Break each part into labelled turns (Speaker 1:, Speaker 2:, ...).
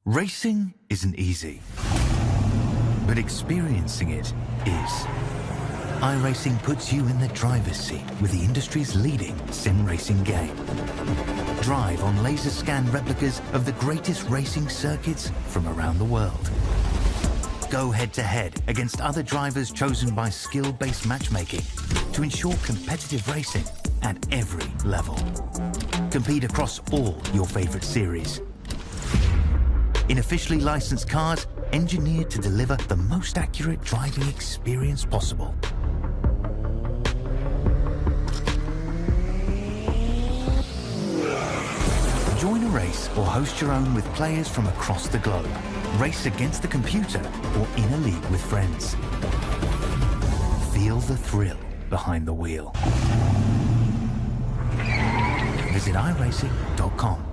Speaker 1: Racing isn't easy, but experiencing it is. iRacing puts you in the driver's seat with the industry's leading sim racing game. Drive on laser scan replicas of the greatest racing circuits from around the world. Go head-to-head against other drivers chosen by skill-based matchmaking to ensure competitive racing at every level. Compete across all your favorite series. In officially licensed cars, engineered to deliver the most accurate driving experience possible. Join a race or host your own with players from across the globe. Race against the computer or in a league with friends. Feel the thrill behind the wheel. Visit iRacing.com.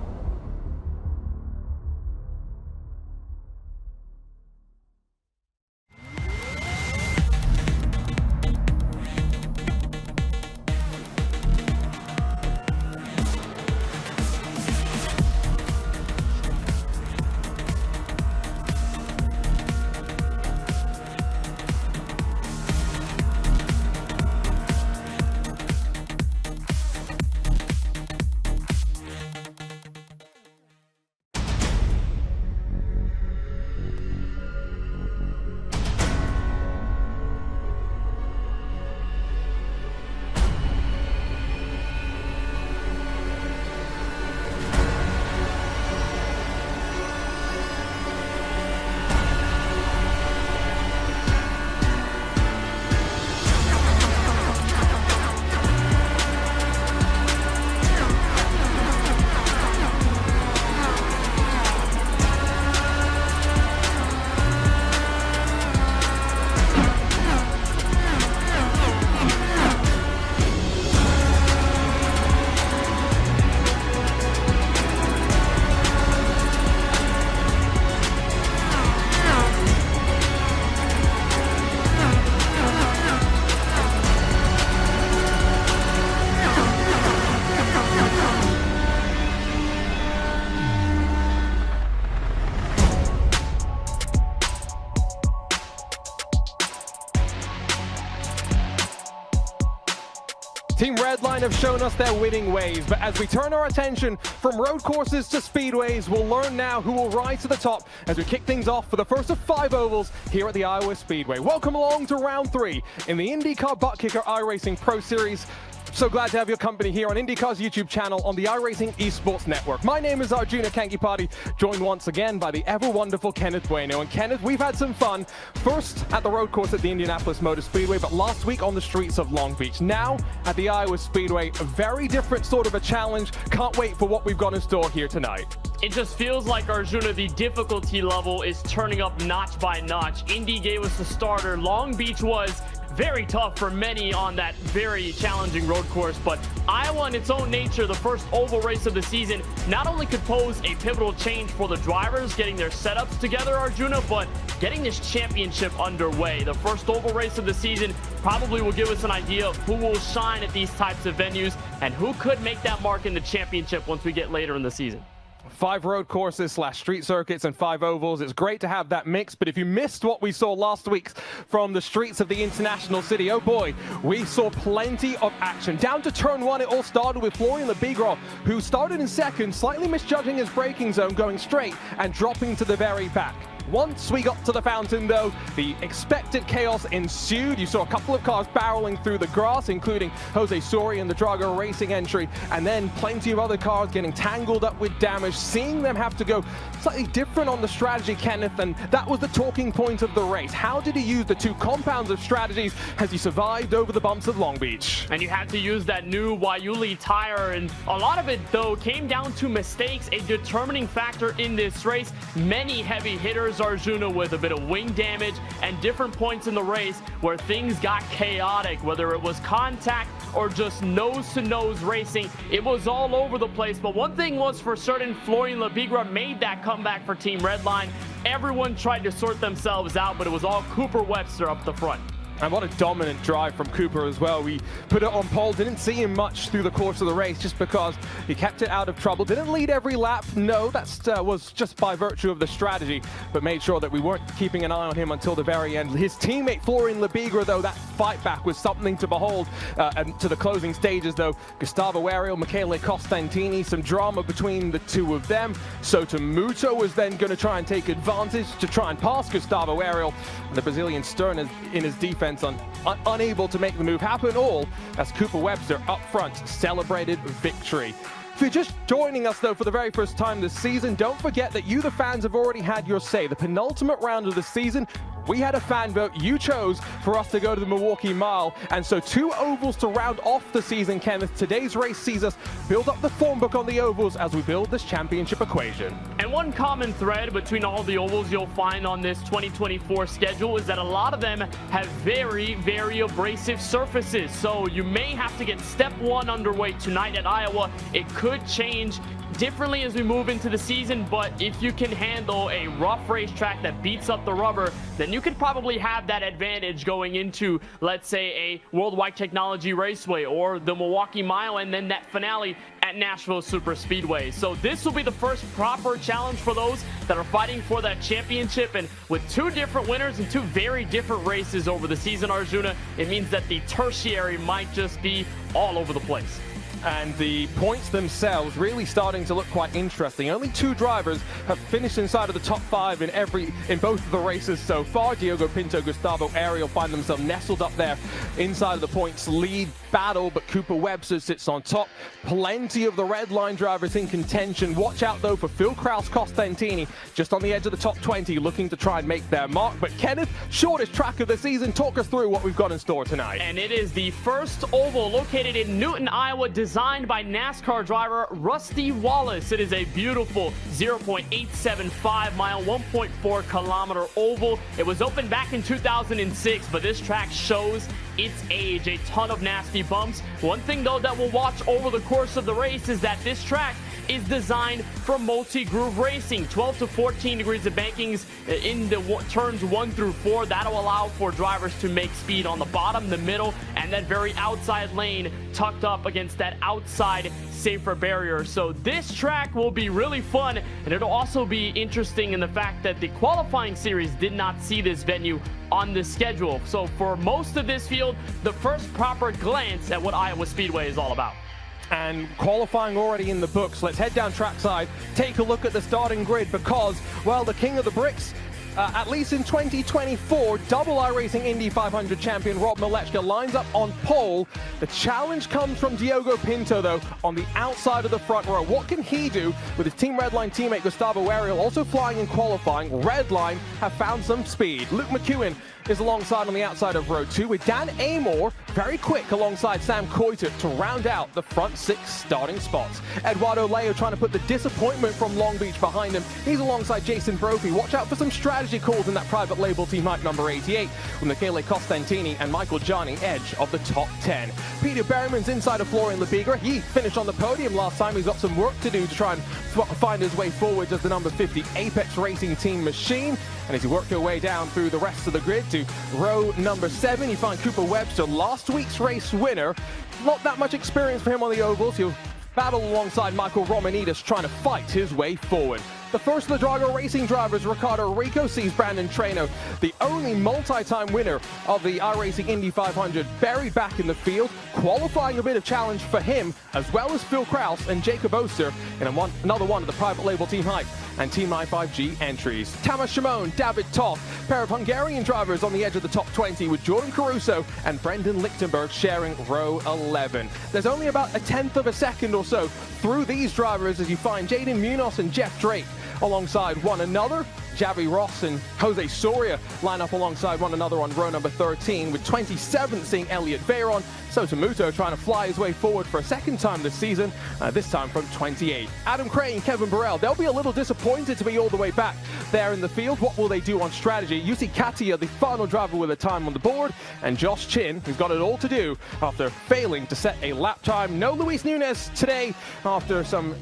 Speaker 2: Team Redline have shown us their winning ways, but as we turn our attention from road courses to speedways, we'll learn now who will rise to the top as we kick things off for the first of 5 ovals here at the Iowa Speedway. Welcome along to round 3 in the INDYCAR ButtKicker iRacing Pro Series. So glad to have your company here on INDYCAR's YouTube channel on the iRacing Esports Network. My name is Arjuna Kankipati, joined once again by the ever-wonderful Kenneth Bueno. And Kenneth, we've had some fun, first at the road course at the Indianapolis Motor Speedway, but last week on the streets of Long Beach. Now at the Iowa Speedway, a very different sort of a challenge. Can't wait for what we've got in store here tonight.
Speaker 3: It just feels like, Arjuna, the difficulty level is turning up notch by notch. Indy gave us the starter. Long Beach was very tough for many on that very challenging road course, but Iowa in its own nature, the first oval race of the season, not only could pose a pivotal change for the drivers getting their setups together, Arjuna, but getting this championship underway. The first oval race of the season probably will give us an idea of who will shine at these types of venues and who could make that mark in the championship once we get later in the season.
Speaker 2: 5 road courses / street circuits and 5 ovals. It's great to have that mix, but if you missed what we saw last week from the streets of the international city, oh boy, we saw plenty of action. Down to turn 1, it all started with Florian Lebigro, who started in second, slightly misjudging his braking zone, going straight and dropping to the very back. Once we got to the fountain, though, the expected chaos ensued. You saw a couple of cars barreling through the grass, including Jose Sori and the Drago Racing entry, and then plenty of other cars getting tangled up with damage, seeing them have to go slightly different on the strategy, Kenneth, and that was the talking point of the race. How did he use the 2 compounds of strategies as he survived over the bumps of Long Beach?
Speaker 3: And you had to use that new Waiuli tire, and a lot of it, though, came down to mistakes, a determining factor in this race. Many heavy hitters, Arjuna, with a bit of wing damage, and different points in the race where things got chaotic, whether it was contact or just nose-to-nose racing. It was all over the place, but one thing was for certain, Florian Lebigro made that comeback for Team Redline. Everyone tried to sort themselves out, but it was all Cooper Webster up the front.
Speaker 2: And what a dominant drive from Cooper as well. We put it on pole, didn't see him much through the course of the race just because he kept it out of trouble. Didn't lead every lap, no, that was just by virtue of the strategy, but made sure that we weren't keeping an eye on him until the very end. His teammate Florian Lebigra, though, that fight back was something to behold. And to the closing stages, though, Gustavo Ariel, Michele Costantini, some drama between the two of them. Sota Muto was then going to try and take advantage to try and pass Gustavo Ariel. And the Brazilian Stern is in his defense, unable to make the move happen, all as Cooper Webster up front celebrated victory. If you're just joining us, though, for the very first time this season, don't forget that you, the fans, have already had your say. The penultimate round of the season, we had a fan vote. You chose for us to go to the Milwaukee Mile. And so 2 ovals to round off the season, Kenneth. Today's race sees us build up the form book on the ovals as we build this championship equation.
Speaker 3: And one common thread between all the ovals you'll find on this 2024 schedule is that a lot of them have very, very abrasive surfaces. So you may have to get step 1 underway tonight at Iowa. It could change differently as we move into the season, but if you can handle a rough racetrack that beats up the rubber, then you could probably have that advantage going into, let's say, a Worldwide Technology Raceway or the Milwaukee Mile, and then that finale at Nashville Super Speedway. So this will be the first proper challenge for those that are fighting for that championship, and with 2 different winners and 2 very different races over the season, Arjuna, it means that the tertiary might just be all over the place.
Speaker 2: And the points themselves really starting to look quite interesting. Only 2 drivers have finished inside of the top 5 in both of the races so far. Diogo Pinto, Gustavo Ariel find themselves nestled up there inside of the points lead battle, but Cooper Webster sits on top. Plenty of the red line drivers in contention. Watch out, though, for Phil Kraus Costantini just on the edge of the top 20 looking to try and make their mark. But Kenneth, shortest track of the season, talk us through what we've got in store tonight.
Speaker 3: And it is the first oval located in Newton, Iowa, designed by NASCAR driver Rusty Wallace. It is a beautiful 0.875 mile, 1.4 kilometer oval. It was opened back in 2006, but this track shows its age. A ton of nasty bumps. One thing, though, that we'll watch over the course of the race is that this track is designed for multi-groove racing. 12 to 14 degrees of bankings in the turns 1 through 4. That'll allow for drivers to make speed on the bottom, the middle, and that very outside lane tucked up against that outside safer barrier. So this track will be really fun, and it'll also be interesting in the fact that the qualifying series did not see this venue on the schedule. So for most of this field, the first proper glance at what Iowa Speedway is all about.
Speaker 2: And qualifying already in the books. Let's head down trackside, take a look at the starting grid, because, well, the king of the bricks, at least in 2024, double iRacing Indy 500 champion Rob Malechka lines up on pole. The challenge comes from Diogo Pinto, though, on the outside of the front row. What can he do with his Team Redline teammate Gustavo Ariel also flying in qualifying? Redline have found some speed. Luke McEwen is alongside on the outside of row 2, with Dan Amor very quick alongside Sam Coiter to round out the front 6 starting spots. Eduardo Leo trying to put the disappointment from Long Beach behind him. He's alongside Jason Brophy. Watch out for some strategy calls in that private label team hype number 88, with Michele Costantini and Michael Gianni edge of the top 10. Peter Berryman's inside of Florian Lebigra. He finished on the podium last time. He's got some work to do to try and find his way forward as the number 50 Apex Racing Team machine. And as you work your way down through the rest of the grid to row number 7, you find Cooper Webster, last week's race winner. Not that much experience for him on the ovals. He'll battle alongside Michael Romanidis trying to fight his way forward. The first of the Drago Racing drivers, Ricardo Rico, sees Brandon Treno, the only multi-time winner of the iRacing Indy 500, buried back in the field, qualifying a bit of challenge for him, as well as Phil Kraus and Jacob Oster in another one of the private label Team Hype and Team i5G entries. Tamas Shimon, David Toth, pair of Hungarian drivers on the edge of the top 20, with Jordan Caruso and Brendan Lichtenberg sharing row 11. There's only about 1/10 of a second or so through these drivers as you find Jaden Munoz and Jeff Drake alongside one another. Javi Ross and Jose Soria line up alongside one another on row number 13, with 27th seeing Elliot Veyron. Sota Muto trying to fly his way forward for a second time this season, this time from 28. Adam Crane, Kevin Burrell, they'll be a little disappointed to be all the way back there in the field. What will they do on strategy? Yusi Katia, the final driver with a time on the board, and Josh Chin, who's got it all to do after failing to set a lap time. No Luis Nunez today after some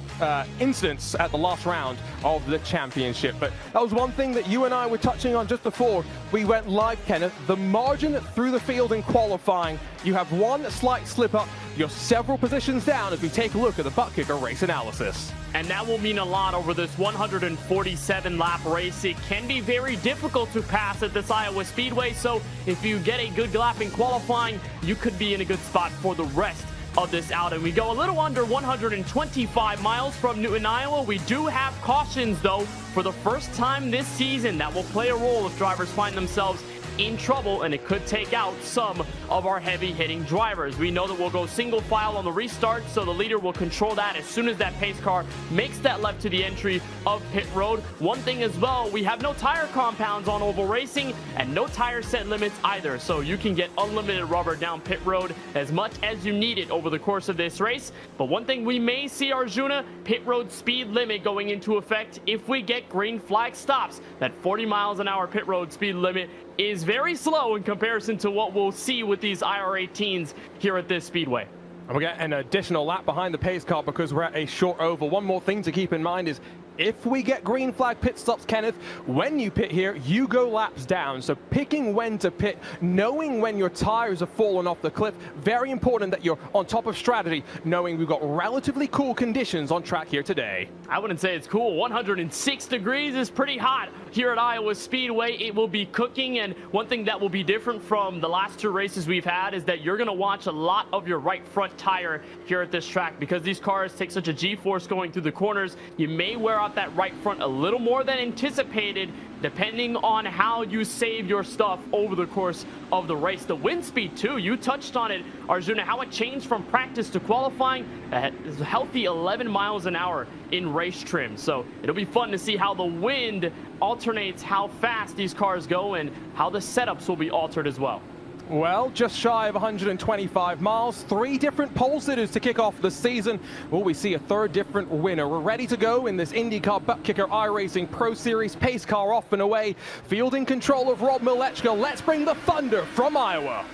Speaker 2: incidents at the last round of the championship, but that was one one thing that you and I were touching on just before we went live, Kenneth, the margin through the field in qualifying. You have one slight slip up, you're several positions down as we take a look at the ButtKicker race analysis.
Speaker 3: And that will mean a lot over this 147-lap race. It can be very difficult to pass at this Iowa Speedway, so if you get a good lap in qualifying, you could be in a good spot for the rest of this outing. We go a little under 125 miles from Newton, Iowa. We do have cautions, though, for the first time this season. That will play a role if drivers find themselves in trouble, and it could take out some of our heavy-hitting drivers. We know that we'll go single file on the restart, so the leader will control that as soon as that pace car makes that left to the entry of pit road. One thing as well, we have no tire compounds on oval racing and no tire set limits either, so you can get unlimited rubber down pit road as much as you need it over the course of this race. But one thing we may see, Arjuna, pit road speed limit going into effect if we get green flag stops. That 40 miles an hour pit road speed limit is very slow in comparison to what we'll see with these IR18s here at this speedway.
Speaker 2: And we get an additional lap behind the pace car because we're at a short oval. One more thing to keep in mind is if we get green flag pit stops, Kenneth, when you pit here, you go laps down. So picking when to pit, knowing when your tires have fallen off the cliff, very important that you're on top of strategy, knowing we've got relatively cool conditions on track here today.
Speaker 3: I wouldn't say it's cool. 106 degrees is pretty hot here at Iowa Speedway. It will be cooking, and one thing that will be different from the last two races we've had is that you're going to watch a lot of your right front tire here at this track because these cars take such a G-force going through the corners. You may wear out that right front a little more than anticipated, depending on how you save your stuff over the course of the race. The wind speed too, you touched on it, Arjuna, how it changed from practice to qualifying. It's a healthy 11 miles an hour in race trim, so it'll be fun to see how the wind alternates how fast these cars go and how the setups will be altered as well.
Speaker 2: Well, just shy of 125 miles, 3 different pole sitters to kick off the season. Will we see a third different winner? We're ready to go in this INDYCAR ButtKicker iRacing Pro Series pace car off and away. Fielding control of Rob Milechka. Let's bring the thunder from Iowa.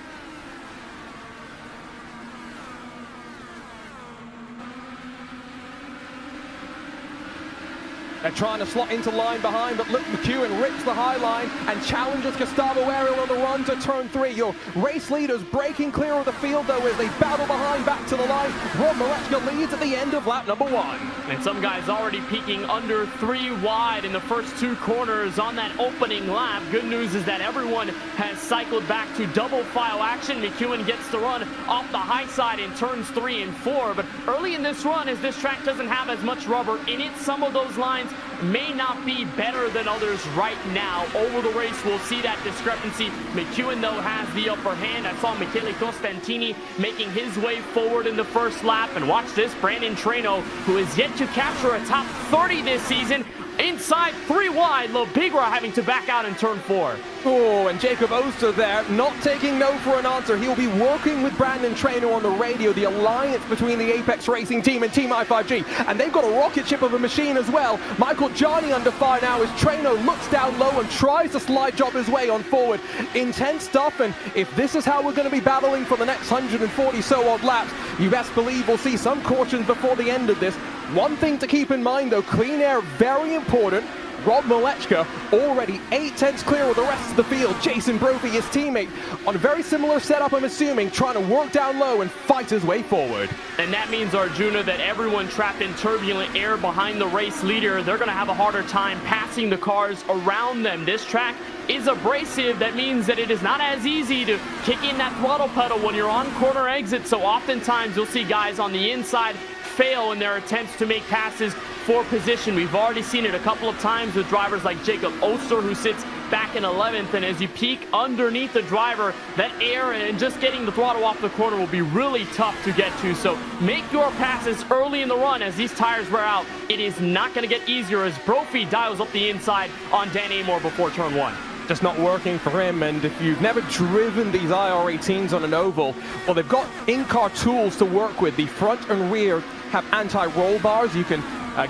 Speaker 2: They're trying to slot into line behind, but look, McEwen rips the high line and challenges Gustavo Ariel on the run to turn 3. Your race leaders breaking clear of the field, though, as they battle behind back to the line. Rob Milechka leads at the end of lap number 1.
Speaker 3: And some guys already peaking under 3 wide in the first 2 corners on that opening lap. Good news is that everyone has cycled back to double file action. McEwen gets the run off the high side in turns 3 and 4. But early in this run, as this track doesn't have as much rubber in it, some of those lines may not be better than others right now. Over the race, we'll see that discrepancy. McEwen, though, has the upper hand. I saw Michele Costantini making his way forward in the first lap. And watch this, Brandon Treno, who is yet to capture a top 30 this season, inside 3 wide. Lobigra having to back out in turn 4.
Speaker 2: Oh, and Jacob Oster there, not taking no for an answer. He'll be working with Brandon Traynor on the radio, the alliance between the Apex Racing team and Team I5G. And they've got a rocket ship of a machine as well. Michael Johnny under fire now as Traynor looks down low and tries to slide job his way on forward. Intense stuff, and if this is how we're going to be battling for the next 140 so odd laps, you best believe we'll see some cautions before the end of this. One thing to keep in mind though, clean air, very important. Rob Milechka already 8/10 clear of the rest of the field. Jason Brophy, his teammate, on a very similar setup, I'm assuming, trying to work down low and fight his way forward.
Speaker 3: And that means, Arjuna, that everyone trapped in turbulent air behind the race leader, they're going to have a harder time passing the cars around them. This track is abrasive. That means that it is not as easy to kick in that throttle pedal when you're on corner exits. So oftentimes you'll see guys on the inside fail in their attempts to make passes for position. We've already seen it a couple of times with drivers like Jacob Oster, who sits back in 11th, and as you peek underneath the driver, that air and just getting the throttle off the corner will be really tough to get to. So make your passes early in the run as these tires wear out. It is not going to get easier as Brophy dials up the inside on Dan Amor before turn 1.
Speaker 2: Just not working for him, and if you've never driven these IR18s on an oval, well, they've got in-car tools to work with. The front and rear have anti-roll bars. You can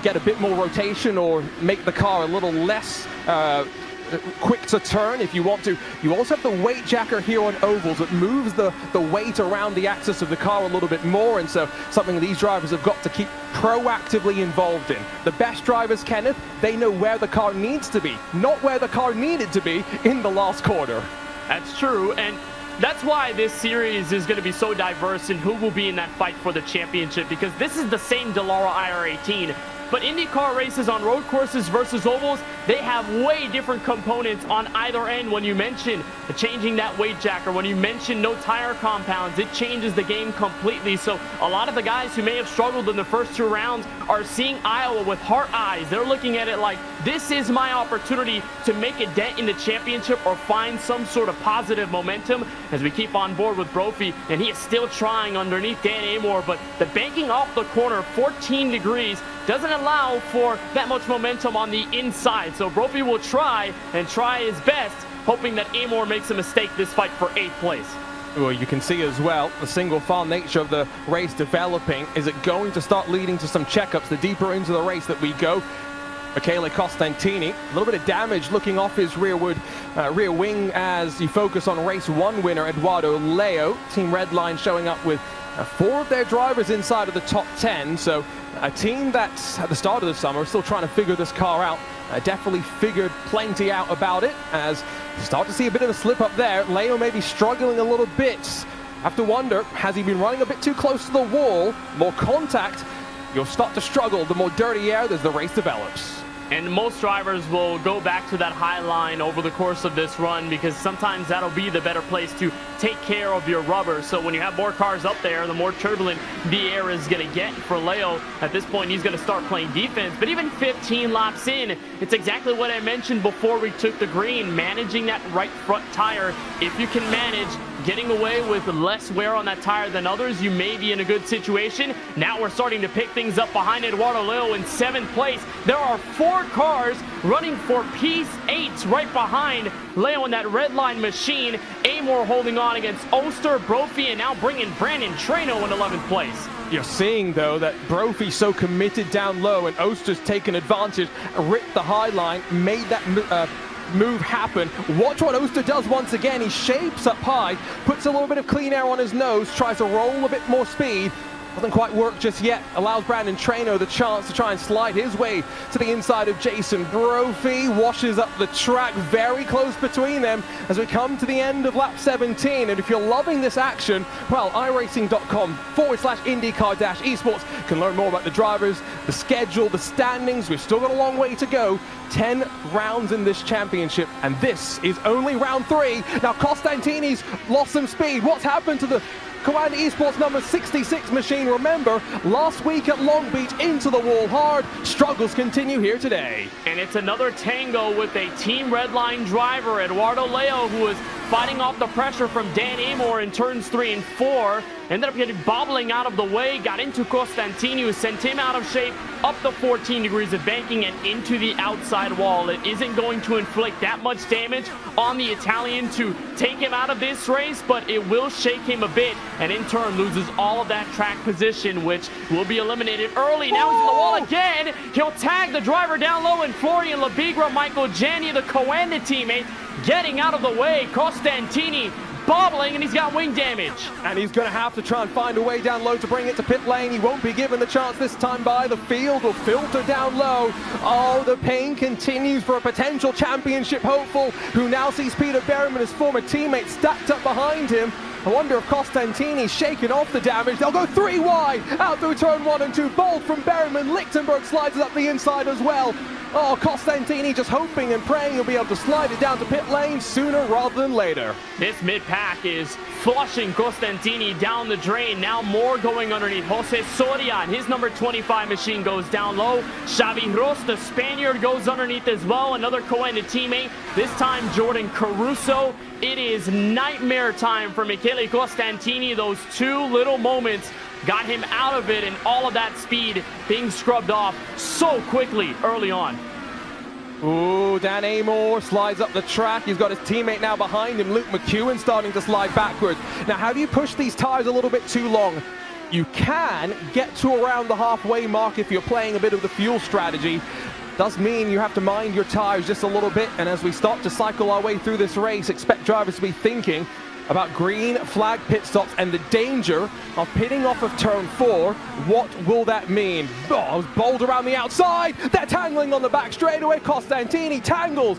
Speaker 2: get a bit more rotation or make the car a little less quick to turn if you want to. You also have the weight jacker here on ovals that moves the weight around the axis of the car a little bit more, and so something these drivers have got to keep proactively involved in. The best drivers, Kenneth, they know where the car needs to be, not where the car needed to be in the last quarter.
Speaker 3: That's true, and that's why this series is going to be so diverse in who will be in that fight for the championship, because this is the same Dallara IR18. But IndyCar races on road courses versus ovals, they have way different components on either end. When you mention changing that weight jacker, when you mention no tire compounds, it changes the game completely. So a lot of the guys who may have struggled in the first 2 rounds are seeing Iowa with heart eyes. They're looking at it like, this is my opportunity to make a dent in the championship or find some sort of positive momentum as we keep on board with Brophy. And he is still trying underneath Dan Amor, but the banking off the corner, 14 degrees, doesn't allow for that much momentum on the inside. So Brophy will try and try his best, hoping that Amor makes a mistake this fight for 8th place.
Speaker 2: Well, you can see as well the single file nature of the race developing. Is it going to start leading to some checkups the deeper into the race that we go? Michele Costantini, a little bit of damage looking off his rear wing as you focus on race 1 winner Eduardo Leo. Team Redline showing up with 4 of their drivers inside of the top 10, so a team that's at the start of the summer still trying to figure this car out. Definitely figured plenty out about it, as you start to see a bit of a slip up there. Leo may be struggling a little bit. Have to wonder, has he been running a bit too close to the wall? More contact, you'll start to struggle the more dirty air as the race develops.
Speaker 3: And most drivers will go back to that high line over the course of this run, because sometimes that'll be the better place to take care of your rubber. So when you have more cars up there, the more turbulent the air is going to get. For Leo, at this point, he's going to start playing defense. But even 15 laps in, it's exactly what I mentioned before we took the green. Managing that right front tire, if you can manage getting away with less wear on that tire than others, you may be in a good situation. Now we're starting to pick things up behind Eduardo Leo in 7th place. There are 4 cars running for P8 right behind Leo in that red line machine. Amor holding on against Oster, Brophy, and now bringing Brandon Trano in 11th place.
Speaker 2: You're seeing, though, that Brophy's so committed down low, and Oster's taken advantage, ripped the high line, made that move happen. Watch what Oster does once again. He shapes up high, puts a little bit of clean air on his nose, tries to roll a bit more speed. Doesn't quite work just yet. Allows Brandon Trano the chance to try and slide his way to the inside of Jason Brophy. Washes up the track, very close between them as we come to the end of lap 17. And if you're loving this action, well, iRacing.com/IndyCar-esports can learn more about the drivers, the schedule, the standings. We've still got a long way to go. 10 rounds in this championship, and this is only round 3. Now Costantini's lost some speed. What's happened to the Command Esports number 66 machine? Remember, last week at Long Beach, into the wall hard. Struggles continue here today.
Speaker 3: And it's another tango with a Team Redline driver, Eduardo Leo, who is fighting off the pressure from Dan Amor in turns 3 and 4. Ended up getting bobbling out of the way, got into Costantini, who sent him out of shape, up the 14 degrees of banking and into the outside wall. It isn't going to inflict that much damage on the Italian to take him out of this race, but it will shake him a bit, and in turn loses all of that track position, which will be eliminated early. Now he's in the wall again. He'll tag the driver down low, and Florian Labigra, Michael Janney, the Coanda teammate, getting out of the way. Costantini bobbling, and he's got wing damage.
Speaker 2: And he's going to have to try and find a way down low to bring it to pit lane. He won't be given the chance this time by. The field will filter down low. Oh, the pain continues for a potential championship hopeful who now sees Peter Berryman, his former teammate, stacked up behind him. I wonder if Costantini's shaking off the damage. They'll go 3 wide out through turn 1 and 2. Bold from Berryman. Lichtenberg slides it up the inside as well. Oh, Costantini just hoping and praying he'll be able to slide it down to pit lane sooner rather than later.
Speaker 3: This mid-pack is flushing Costantini down the drain. Now more going underneath. Jose Soria and his number 25 machine goes down low. Xavi Ros, the Spaniard, goes underneath as well. Another Coanda teammate, this time Jordan Caruso. It is nightmare time for Michele Costantini. Those 2 little moments got him out of it, and all of that speed being scrubbed off so quickly early on.
Speaker 2: Ooh, Dan Amor slides up the track. He's got his teammate now behind him, Luke McEwen, starting to slide backwards. Now, how do you push these tires a little bit too long? You can get to around the halfway mark if you're playing a bit of the fuel strategy. does mean you have to mind your tires just a little bit, and as we start to cycle our way through this race, expect drivers to be thinking about green flag pit stops and the danger of pitting off of turn 4. What will that mean? Oh, bold around the outside. They're tangling on the back straightaway. Costantini tangles,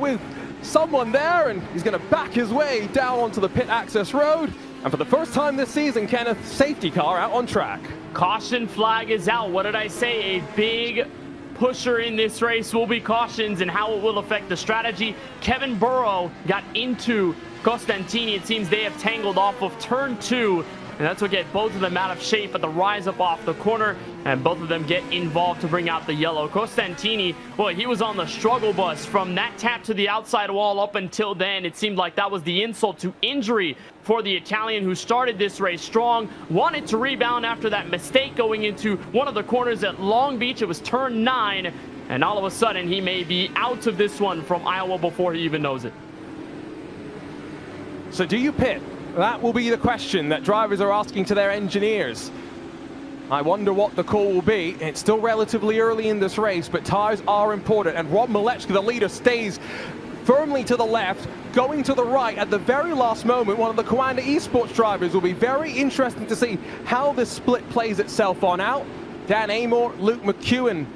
Speaker 2: with someone there, and he's going to back his way down onto the pit access road. And for the first time this season, Kenneth, safety car out on track.
Speaker 3: Caution flag is out. What did I say? A big pusher in this race will be cautions and how it will affect the strategy. Kevin Burrow got into Costantini. It seems they have tangled off of turn 2, and that's what get both of them out of shape at the rise up off the corner, and both of them get involved to bring out the yellow. Costantini, well, he was on the struggle bus from that tap to the outside wall. Up until then, it seemed like that was the insult to injury for the Italian, who started this race strong, wanted to rebound after that mistake going into one of the corners at Long Beach. It was turn 9, and all of a sudden he may be out of this one from Iowa before he even knows it.
Speaker 2: So do you pit? That will be the question that drivers are asking to their engineers. I wonder what the call will be. It's still relatively early in this race, but tires are important. And Rob Malechka, the leader, stays firmly to the left, going to the right at the very last moment. One of the Coanda Esports drivers will be very interesting to see how this split plays itself on out. Dan Amor, Luke McEwen,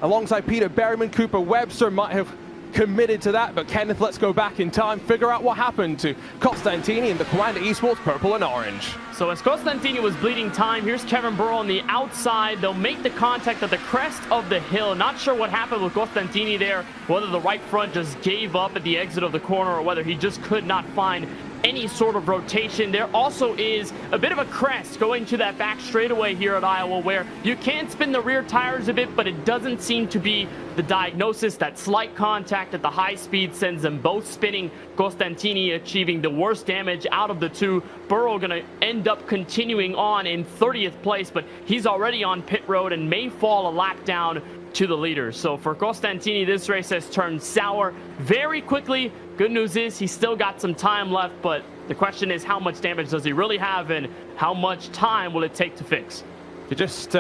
Speaker 2: alongside Peter Berryman, Cooper Webster might have committed to that, but Kenneth, let's go back in time, figure out what happened to Costantini and the Coanda Esports purple and orange.
Speaker 3: So as Costantini was bleeding time, here's Kevin Burrow on the outside. They'll make the contact at the crest of the hill. Not sure what happened with Costantini there, whether the right front just gave up at the exit of the corner or whether he just could not find any sort of rotation. There also is a bit of a crest going to that back straightaway here at Iowa, where you can spin the rear tires a bit, but it doesn't seem to be the diagnosis. That slight contact at the high speed sends them both spinning. Costantini achieving the worst damage out of the two. Burrow going to end up continuing on in 30th place, but he's already on pit road and may fall a lap down to the leader. So for Costantini, this race has turned sour very quickly. Good news is he's still got some time left, but the question is, how much damage does he really have and how much time will it take to fix?
Speaker 2: If you're just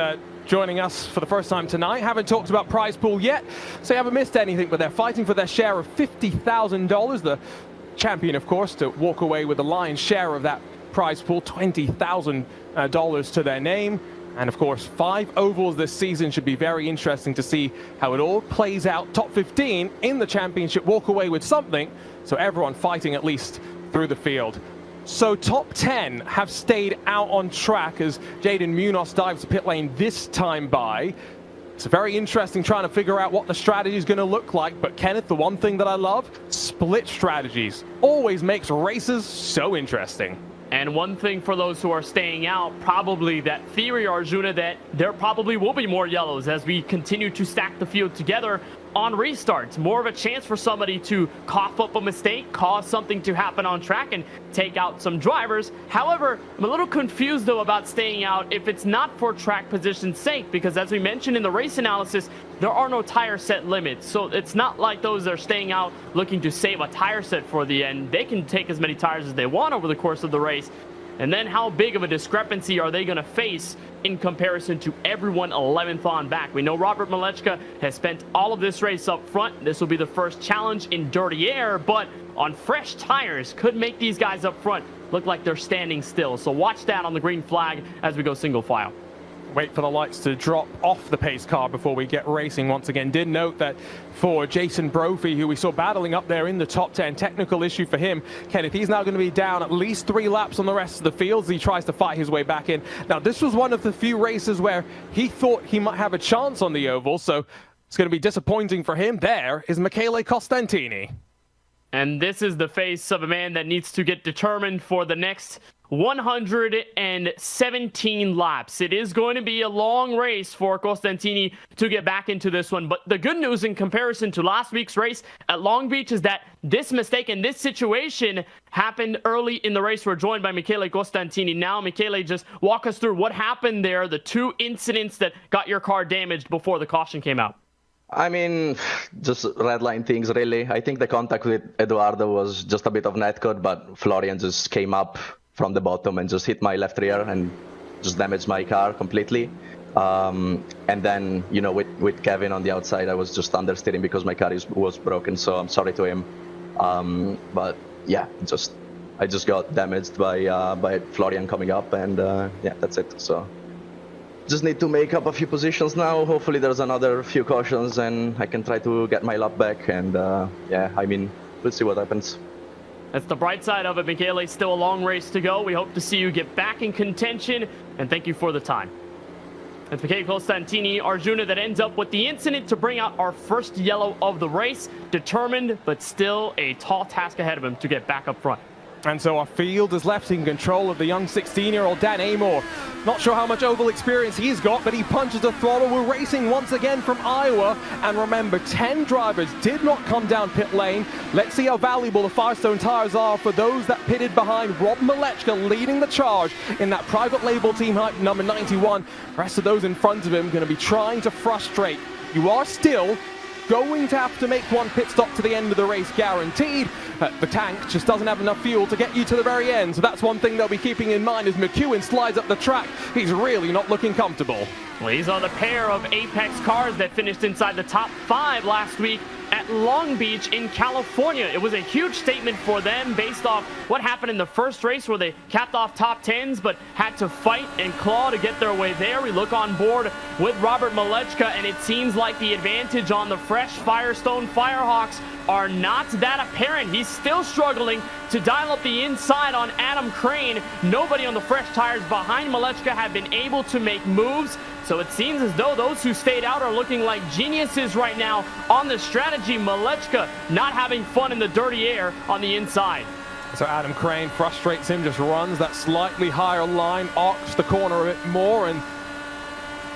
Speaker 2: joining us for the first time tonight, haven't talked about prize pool yet, so you haven't missed anything, but they're fighting for their share of $50,000. The champion, of course, to walk away with the lion's share of that prize pool, $20,000 to their name. And of course, 5 ovals this season should be very interesting to see how it all plays out. Top 15 in the championship walk away with something, so everyone fighting at least through the field. So top 10 have stayed out on track as Jaden Munoz dives the pit lane this time by. It's very interesting trying to figure out what the strategy is going to look like. But Kenneth, the one thing that I love, split strategies. Always makes races so interesting.
Speaker 3: And one thing for those who are staying out, probably that theory, Arjuna, that there probably will be more yellows as we continue to stack the field together on restarts. More of a chance for somebody to cough up a mistake, cause something to happen on track, and take out some drivers. However, I'm a little confused, though, about staying out if it's not for track position's sake, because as we mentioned in the race analysis, there are no tire set limits. So it's not like those that are staying out looking to save a tire set for the end. They can take as many tires as they want over the course of the race. And then how big of a discrepancy are they going to face in comparison to everyone 11th on back? We know Robert Malechka has spent all of this race up front. This will be the first challenge in dirty air, but on fresh tires could make these guys up front look like they're standing still. So watch that on the green flag as we go single file.
Speaker 2: Wait for the lights to drop off the pace car before we get racing once again. Did note that for Jason Brophy, who we saw battling up there in the top 10, technical issue for him. Kenneth, he's now going to be down at least 3 laps on the rest of the field as he tries to fight his way back in. Now, this was one of the few races where he thought he might have a chance on the oval, so it's going to be disappointing for him. There is Michele Costantini.
Speaker 3: And this is the face of a man that needs to get determined for the next 117 laps. It is going to be a long race for Costantini to get back into this one. But the good news in comparison to last week's race at Long Beach is that this mistake and this situation happened early in the race. We're joined by Michele Costantini. Now, Michele, just walk us through what happened there, the 2 incidents that got your car damaged before the caution came out.
Speaker 4: I mean, just red line things, really. I think the contact with Eduardo was just a bit of netcode, but Florian just came up from the bottom and just hit my left rear and just damaged my car completely. And then, you know, with Kevin on the outside, I was just understeering because my car was broken. So I'm sorry to him. But yeah, I just got damaged by Florian coming up, and yeah, that's it. So just need to make up a few positions now. Hopefully there's another few cautions and I can try to get my lap back. And yeah, I mean, we'll see what happens.
Speaker 3: That's the bright side of it, Michele. Still a long race to go. We hope to see you get back in contention, and thank you for the time. It's Michele Costantini, Arjuna, that ends up with the incident to bring out our first yellow of the race. Determined, but still a tall task ahead of him to get back up front.
Speaker 2: And so our field is left in control of the young 16-year-old Dan Amor. Not sure how much oval experience he's got, but he punches the throttle. We're racing once again from Iowa. And remember, 10 drivers did not come down pit lane. Let's see how valuable the Firestone tires are for those that pitted behind. Rob Malechka leading the charge in that private label team hype number 91. The rest of those in front of him going to be trying to frustrate. You are still going to have to make one pit stop to the end of the race, guaranteed. The tank just doesn't have enough fuel to get you to the very end, so that's one thing they'll be keeping in mind as McEwen slides up the track. He's really not looking comfortable.
Speaker 3: Well, these are the pair of Apex cars that finished inside the top 5 last week at Long Beach in California. It was a huge statement for them based off what happened in the first race where they capped off top 10s but had to fight and claw to get their way there. We look on board with Robert Malechka, and it seems like the advantage on the fresh Firestone Firehawks are not that apparent. He's still struggling to dial up the inside on Adam Crane. Nobody on the fresh tires behind Malechka have been able to make moves. So it seems as though those who stayed out are looking like geniuses right now on the strategy. Malechka not having fun in the dirty air on the inside.
Speaker 2: So Adam Crane frustrates him, just runs that slightly higher line, arcs the corner a bit more, and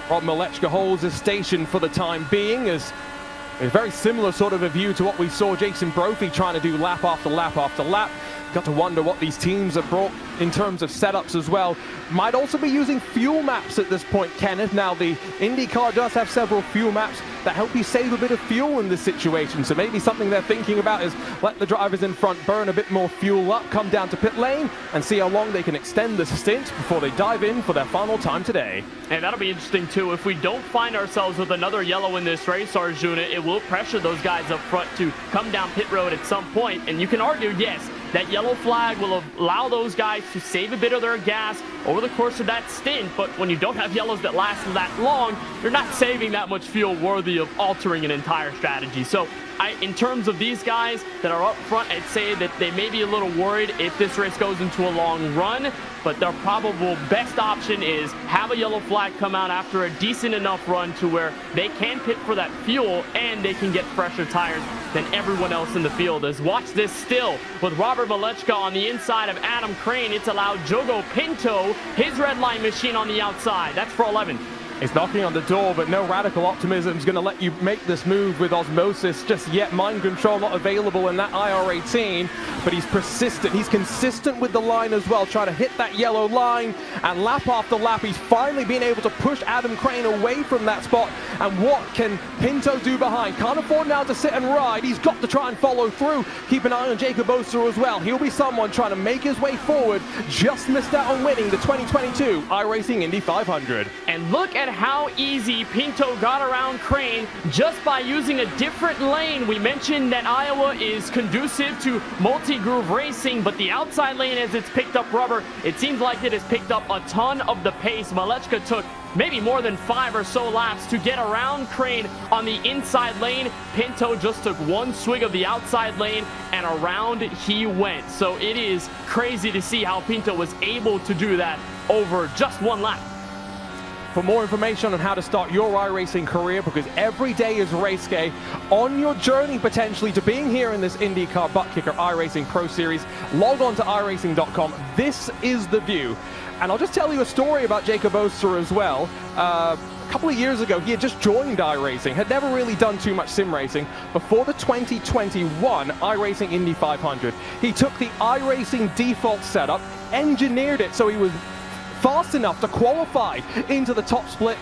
Speaker 2: Rob Malechka holds his station for the time being, as a very similar sort of a view to what we saw Jason Brophy trying to do lap after lap after lap. Got to wonder what these teams have brought in terms of setups as well. Might also be using fuel maps at this point, Kenneth. Now, the IndyCar does have several fuel maps that help you save a bit of fuel in this situation. So maybe something they're thinking about is let the drivers in front burn a bit more fuel up, come down to pit lane, and see how long they can extend the stint before they dive in for their final time today.
Speaker 3: And that'll be interesting, too. If we don't find ourselves with another yellow in this race, Arjuna, it will pressure those guys up front to come down pit road at some point. And you can argue, yes, that yellow flag will allow those guys to save a bit of their gas over the course of that stint, but when you don't have yellows that last that long, you're not saving that much fuel worthy of altering an entire strategy. So in terms of these guys that are up front, I'd say that they may be a little worried if this race goes into a long run, but their probable best option is have a yellow flag come out after a decent enough run to where they can pit for that fuel and they can get fresher tires than everyone else in the field. As watch this still with Robert Malechka on the inside of Adam Crane. It's allowed Jogo Pinto, his red line machine, on the outside. That's for 11.
Speaker 2: He's knocking on the door, but no radical optimism is going to let you make this move with osmosis just yet. Mind control not available in that IR18, but he's persistent. He's consistent with the line as well, trying to hit that yellow line, and lap after lap, he's finally been able to push Adam Crane away from that spot. And what can Pinto do behind? Can't afford now to sit and ride. He's got to try and follow through. Keep an eye on Jacob Oster as well. He'll be someone trying to make his way forward. Just missed out on winning the 2022 iRacing Indy 500.
Speaker 3: And look at how easy Pinto got around Crane just by using a different lane. We mentioned that Iowa is conducive to multi-groove racing, but the outside lane, as it's picked up rubber, it seems like it has picked up a ton of the pace. Malechka took maybe more than 5 or so laps to get around Crane on the inside lane. Pinto just took one swig of the outside lane and around he went. So it is crazy to see how Pinto was able to do that over just one lap.
Speaker 2: For more information on how to start your iRacing career, because every day is race day, on your journey potentially to being here in this INDYCAR ButtKicker iRacing Pro Series, log on to iRacing.com. This is the view. And I'll just tell you a story about Jacob Oster as well. A couple of years ago, he had just joined iRacing, had never really done too much sim racing. Before the 2021 iRacing Indy 500, he took the iRacing default setup, engineered it so he was fast enough to qualify into the top split.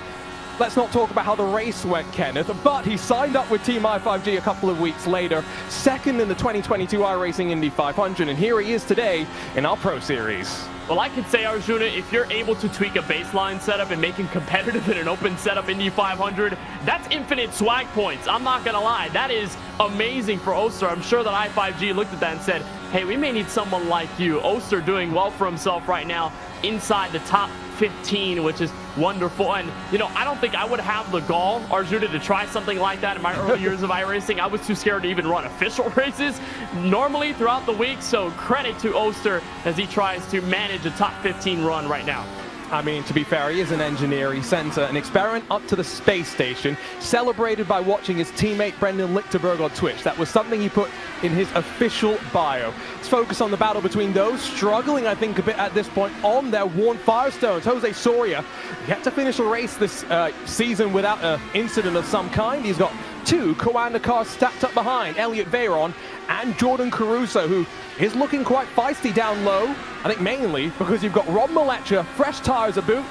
Speaker 2: Let's not talk about how the race went, Kenneth, but he signed up with Team i5G a couple of weeks later, second in the 2022 iRacing Indy 500, and here he is today in our Pro Series.
Speaker 3: Well, I could say, Arjuna, if you're able to tweak a baseline setup and make him competitive in an open setup Indy 500, that's infinite swag points. I'm not going to lie. That is amazing for Oster. I'm sure that i5G looked at that and said, hey, we may need someone like you. Oster doing well for himself right now inside the top 15, which is wonderful. And, you know, I don't think I would have the gall, Arjuna, to try something like that in my early years of iRacing. I was too scared to even run official races normally throughout the week. So credit to Oster as he tries to manage a top 15 run right now.
Speaker 2: I mean, to be fair, he is an engineer. He sent an experiment up to the space station, celebrated by watching his teammate Brendan Lichtenberg on Twitch. That was something he put in his official bio. Let's focus on the battle between those struggling, I think, a bit at this point on their worn Firestones. Jose Soria yet to finish a race this season without an incident of some kind. He's got two co-anda cars stacked up behind, Elliot Veyron and Jordan Caruso, who is looking quite feisty down low. I think mainly because you've got Rob Malecha, fresh tires a boot,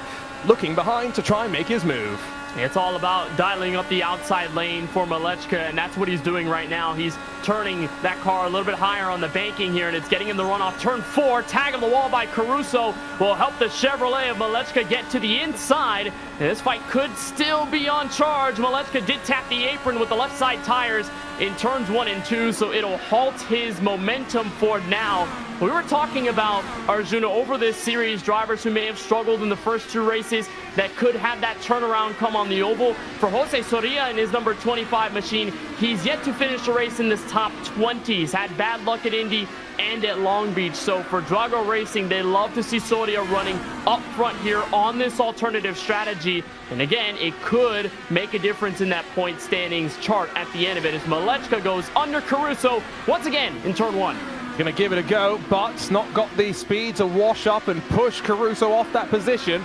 Speaker 2: looking behind to try and make his move.
Speaker 3: It's all about dialing up the outside lane for Malechka, and that's what he's doing right now. He's turning that car a little bit higher on the banking here, and it's getting him the run off turn 4. Tag on the wall by Caruso will help the Chevrolet of Malechka get to the inside. And this fight could still be on charge. Malechka did tap the apron with the left side tires in turns 1 and 2, so it'll halt his momentum for now. We were talking about, Arjuna, over this series, drivers who may have struggled in the first 2 races that could have that turnaround come on the oval. For Jose Soria in his number 25 machine, he's yet to finish a race in this top 20. He's had bad luck at Indy and at Long Beach. So for Drago Racing, they love to see Soria running up front here on this alternative strategy. And again, it could make a difference in that point standings chart at the end of it as Malechka goes under Caruso once again in turn 1.
Speaker 2: Gonna give it a go, but not got the speed to wash up and push Caruso off that position.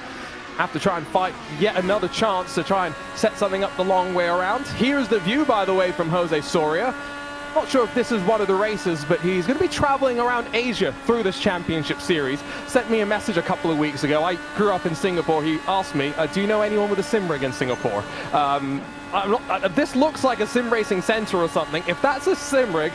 Speaker 2: Have to try and fight yet another chance to try and set something up the long way around. Here's the view, by the way, from Jose Soria. Not sure if this is one of the races, but he's going to be traveling around Asia through this championship series. Sent me a message a couple of weeks ago. I grew up in Singapore. He asked me, do you know anyone with a sim rig in Singapore? This looks like a sim racing center or something. If that's a sim rig,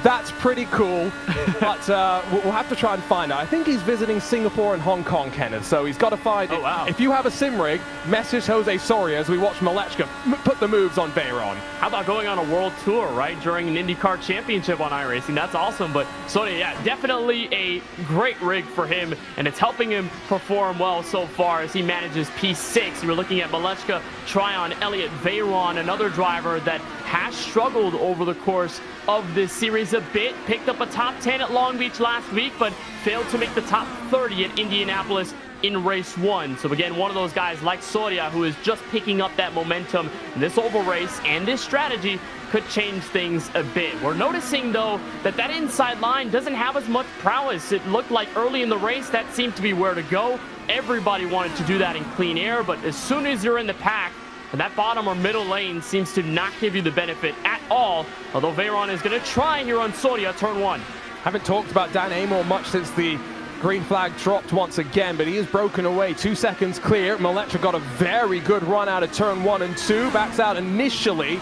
Speaker 2: that's pretty cool, but we'll have to try and find out. I think he's visiting Singapore and Hong Kong, Kenneth, so he's got to find it.
Speaker 3: Wow.
Speaker 2: If you have a sim rig, message Jose Soria as we watch Malechka put the moves on Veyron.
Speaker 3: How about going on a world tour, right, during an IndyCar championship on iRacing? That's awesome. But Soria, yeah, definitely a great rig for him, and it's helping him perform well so far as he manages P6. We're looking at Malechka try on Elliot Veyron, another driver that has struggled over the course of this series a bit. Picked up a top 10 at Long Beach last week, but failed to make the top 30 at Indianapolis in race 1. So again, one of those guys like Soria who is just picking up that momentum in this oval race, and this strategy could change things a bit. We're noticing though that that inside line doesn't have as much prowess. It looked like early in the race that seemed to be where to go. Everybody wanted to do that in clean air, but as soon as you're in the pack, and that bottom or middle lane seems to not give you the benefit at all, although Veyron is going to try here on Soria, turn 1.
Speaker 2: Haven't talked about Dan Amor much since the green flag dropped once again, but he is broken away. 2 seconds clear. Malechka got a very good run out of turn 1 and 2. Backs out initially.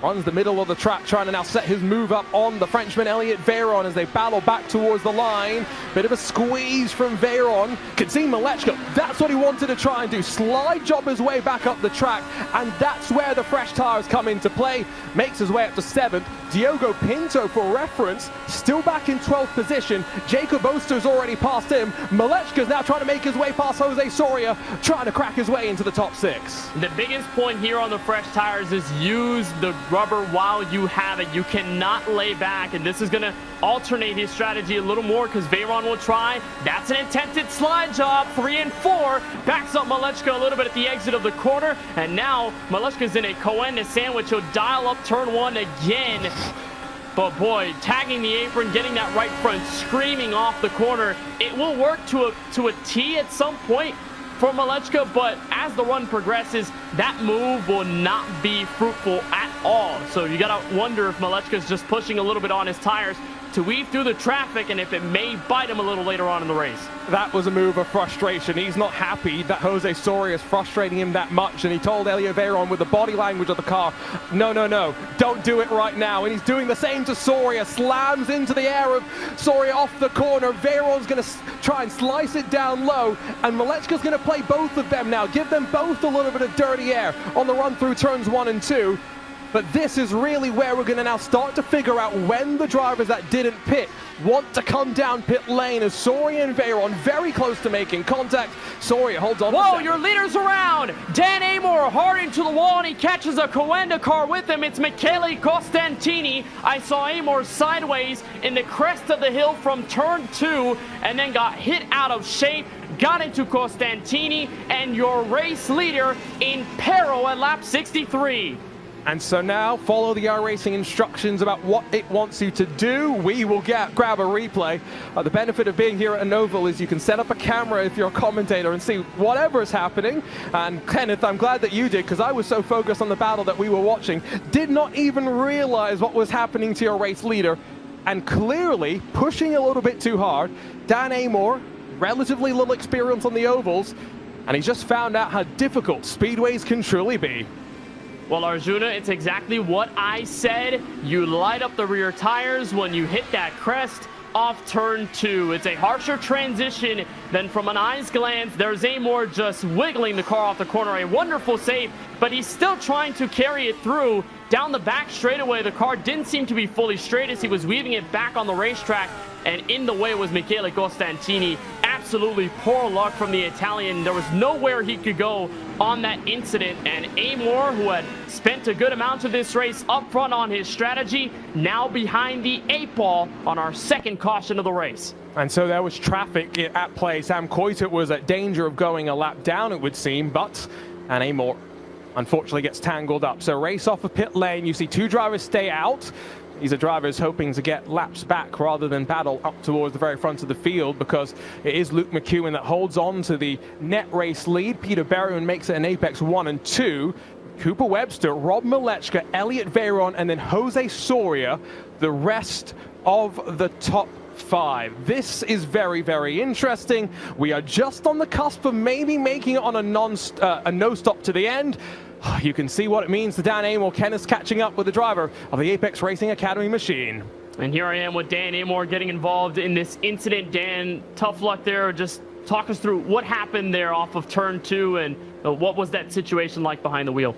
Speaker 2: Runs the middle of the track, trying to now set his move up on the Frenchman Elliot Veyron as they battle back towards the line. Bit of a squeeze from Veyron. Can see Malechka. That's what he wanted to try and do. Slide job his way back up the track, and that's where the fresh tires come into play. Makes his way up to 7th. Diogo Pinto, for reference, still back in 12th position. Jacob Oster's already past him. Malechka's now trying to make his way past Jose Soria, trying to crack his way into the top 6.
Speaker 3: The biggest point here on the fresh tires is use the rubber while you have it. You cannot lay back, and this is going to alternate his strategy a little more because Veyron will try. That's an attempted slide job. 3 and 4. Backs up Malechka a little bit at the exit of the corner, and now Malechka's in a co-enda sandwich. He'll dial up turn 1 again. But boy, tagging the apron, getting that right front, screaming off the corner. It will work to a T at some point for Malechka, but as the run progresses, that move will not be fruitful at all. So you gotta wonder if Malechka's just pushing a little bit on his tires. to weave through the traffic, and if it may bite him a little later on in the race.
Speaker 2: That was a move of frustration. He's not happy that Jose Soria is frustrating him that much, and he told Elio Veyron with the body language of the car, no, no, no, don't do it right now. And he's doing the same to Soria, slams into the air of Soria off the corner. Veyron's going to try and slice it down low, and Malechka's going to play both of them now, give them both a little bit of dirty air on the run through turns 1 and 2. But this is really where we're going to now start to figure out when the drivers that didn't pit want to come down pit lane, as Soria and Veyron very close to making contact. Soria holds on.
Speaker 3: Whoa, your leader's around. Dan Amor hard into the wall, and he catches a INDYCAR with him. It's Michele Costantini. I saw Amor sideways in the crest of the hill from turn 2, and then got hit out of shape. Got into Costantini, and your race leader in peril at lap 63.
Speaker 2: And so now, follow the iRacing instructions about what it wants you to do. We will grab a replay. The benefit of being here at an oval is you can set up a camera if you're a commentator and see whatever is happening. And Kenneth, I'm glad that you did, because I was so focused on the battle that we were watching, did not even realize what was happening to your race leader. And clearly, pushing a little bit too hard. Dan Amor, relatively little experience on the ovals, and he's just found out how difficult speedways can truly be.
Speaker 3: Well, Arjuna, it's exactly what I said. You light up the rear tires when you hit that crest off turn 2. It's a harsher transition than from an eye's glance. There's Amor just wiggling the car off the corner. A wonderful save, but he's still trying to carry it through. Down the back straightaway, the car didn't seem to be fully straight as he was weaving it back on the racetrack, and in the way was Michele Costantini. Absolutely poor luck from the Italian. There was nowhere he could go on that incident, and Amor, who had spent a good amount of this race up front on his strategy, now behind the 8-ball on our second caution of the race.
Speaker 2: And so there was traffic at play. Sam Coyter was at danger of going a lap down, it would seem, and Amor unfortunately gets tangled up. So race off of pit lane, you see 2 drivers stay out. These are drivers hoping to get laps back rather than battle up towards the very front of the field, because it is Luke McEwen that holds on to the net race lead. Peter Berriman makes it an apex 1 and 2. Cooper Webster, Rob Malechka, Elliot Veyron, and then Jose Soria, the rest of the top 5. This is very, very interesting. We are just on the cusp of maybe making it on a no stop to the end. You can see what it means to Dan Amor. Kenneth's catching up with the driver of the Apex Racing Academy machine.
Speaker 3: And here I am with Dan Amor getting involved in this incident. Dan, tough luck there. Just talk us through what happened there off of turn 2, and what was that situation like behind the wheel?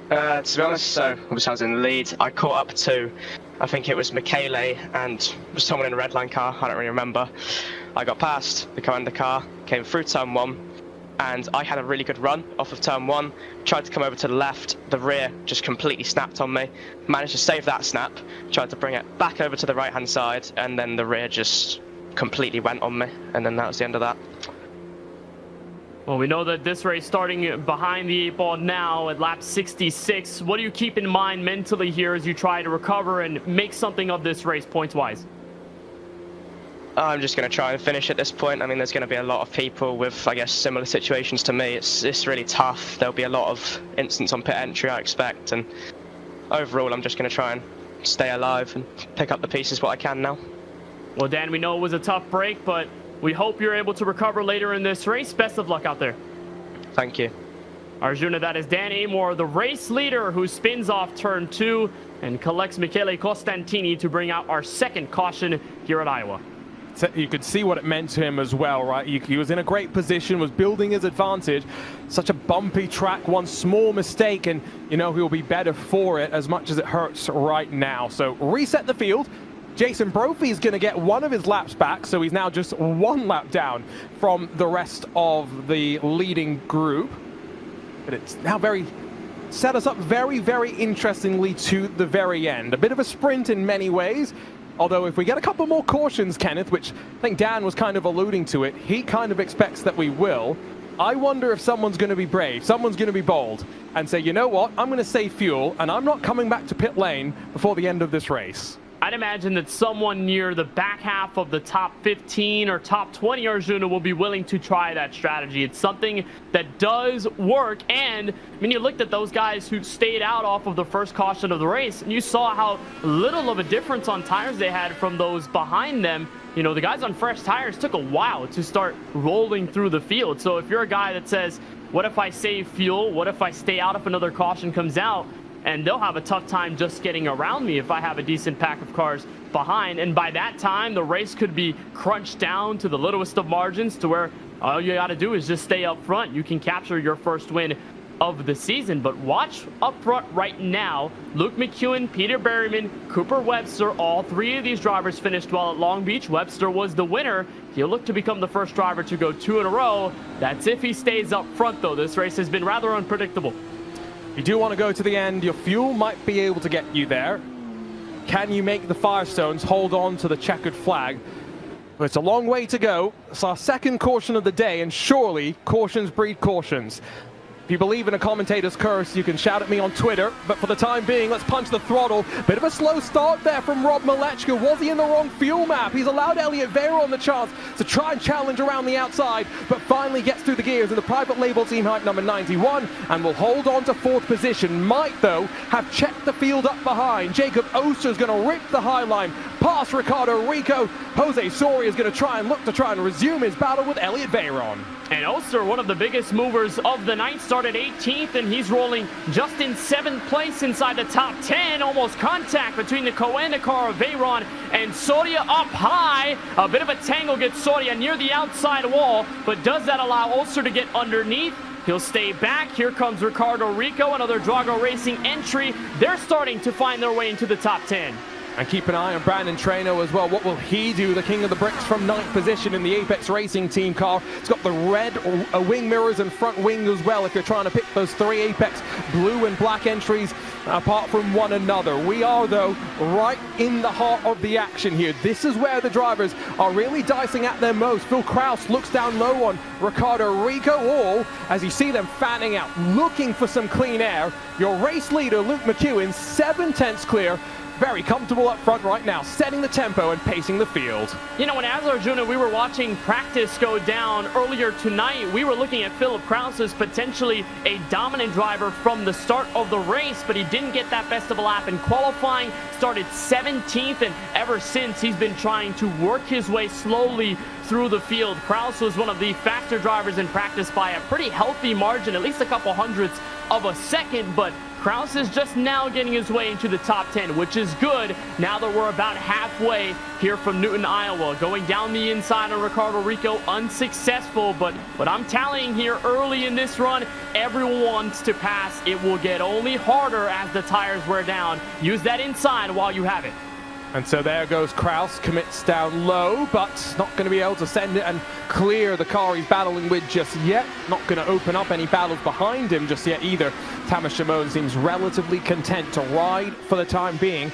Speaker 5: To be honest, so obviously I was in the lead. I caught up to, I think it was Michele and someone in a red line car, I don't really remember. I got past the INDYCAR, came through turn 1, and I had a really good run off of turn 1, tried to come over to the left, the rear just completely snapped on me, managed to save that snap, tried to bring it back over to the right hand side, and then the rear just completely went on me, and then that was the end of that.
Speaker 3: Well, we know that this race starting behind the 8-ball now at lap 66. What do you keep in mind mentally here as you try to recover and make something of this race points-wise?
Speaker 5: I'm just going to try and finish at this point. I mean, there's going to be a lot of people with, I guess, similar situations to me. It's really tough. There'll be a lot of incidents on pit entry, I expect. And overall, I'm just going to try and stay alive and pick up the pieces what I can now.
Speaker 3: Well, Dan, we know it was a tough break, but we hope you're able to recover later in this race. Best of luck out there.
Speaker 5: Thank you.
Speaker 3: Arjuna, that is Dan Amor, the race leader, who spins off turn 2 and collects Michele Costantini to bring out our second caution here at Iowa.
Speaker 2: You could see what it meant to him as well, right? He was in a great position, was building his advantage. Such a bumpy track, one small mistake, and you know he'll be better for it as much as it hurts right now. So reset the field. Jason Brophy is going to get one of his laps back, so he's now just 1 lap down from the rest of the leading group. But it's now set us up very, very interestingly to the very end. A bit of a sprint in many ways. Although if we get a couple more cautions, Kenneth, which I think Dan was kind of alluding to it, he kind of expects that we will. I wonder if someone's going to be brave, someone's going to be bold, and say, you know what, I'm going to save fuel, and I'm not coming back to pit lane before the end of this race.
Speaker 3: I'd imagine that someone near the back half of the top 15 or top 20 Arjuna will be willing to try that strategy. It's something that does work, and I mean, you looked at those guys who stayed out off of the first caution of the race, and you saw how little of a difference on tires they had from those behind them. You know, the guys on fresh tires took a while to start rolling through the field. So if you're a guy that says, what if I save fuel? What if I stay out if another caution comes out? And they'll have a tough time just getting around me if I have a decent pack of cars behind. And by that time, the race could be crunched down to the littlest of margins to where all you got to do is just stay up front. You can capture your first win of the season. But watch up front right now. Luke McEwen, Peter Berryman, Cooper Webster, all three of these drivers finished well at Long Beach. Webster was the winner. He'll look to become the first driver to go 2 in a row. That's if he stays up front, though. This race has been rather unpredictable.
Speaker 2: You do want to go to the end. Your fuel might be able to get you there. Can you make the Firestones hold on to the checkered flag? But it's a long way to go. It's our second caution of the day, and surely cautions breed cautions. If you believe in a commentator's curse, you can shout at me on Twitter, but for the time being, let's punch the throttle. Bit of a slow start there from Rob Malechka. Was he in the wrong fuel map? He's allowed Elliot Veyron the chance to try and challenge around the outside, but finally gets through the gears in the private label team hype number 91 and will hold on to 4th position. Might, though, have checked the field up behind. Jacob Oster's going to rip the high line past Ricardo Rico. Jose Soria is going to try and resume his battle with Elliot Veyron.
Speaker 3: And Oster, one of the biggest movers of the night, started 18th, and he's rolling just in 7th place inside the top 10. Almost contact between the INDYCAR of Veyron and Soria up high. A bit of a tangle gets Soria near the outside wall, but does that allow Oster to get underneath? He'll stay back. Here comes Ricardo Rico, another Drago Racing entry. They're starting to find their way into the top 10.
Speaker 2: And keep an eye on Brandon Treno as well. What will he do? The king of the bricks from 9th position in the Apex Racing team car. It's got the red wing mirrors and front wing as well if you're trying to pick those 3 Apex blue and black entries apart from one another. We are, though, right in the heart of the action here. This is where the drivers are really dicing at their most. Phil Kraus looks down low on Ricardo Rico, all as you see them fanning out, looking for some clean air. Your race leader, Luke McEwen, 7/10 clear. Very comfortable up front right now, setting the tempo and pacing the field.
Speaker 3: You know, when as Arjuna, we were watching practice go down earlier tonight, we were looking at Philip Kraus as potentially a dominant driver from the start of the race, but he didn't get that best of a lap in qualifying, started 17th, and ever since he's been trying to work his way slowly through the field. Kraus was one of the faster drivers in practice by a pretty healthy margin, at least a couple hundredths of a second, but Kraus is just now getting his way into the top 10, which is good now that we're about halfway here from Newton, Iowa. Going down the inside on Ricardo Rico, unsuccessful, but what I'm tallying here early in this run, everyone wants to pass. It will get only harder as the tires wear down. Use that inside while you have it.
Speaker 2: And so there goes Kraus, commits down low, but not going to be able to send it and clear the car he's battling with just yet. Not going to open up any battles behind him just yet either. Thomas Shimon seems relatively content to ride for the time being.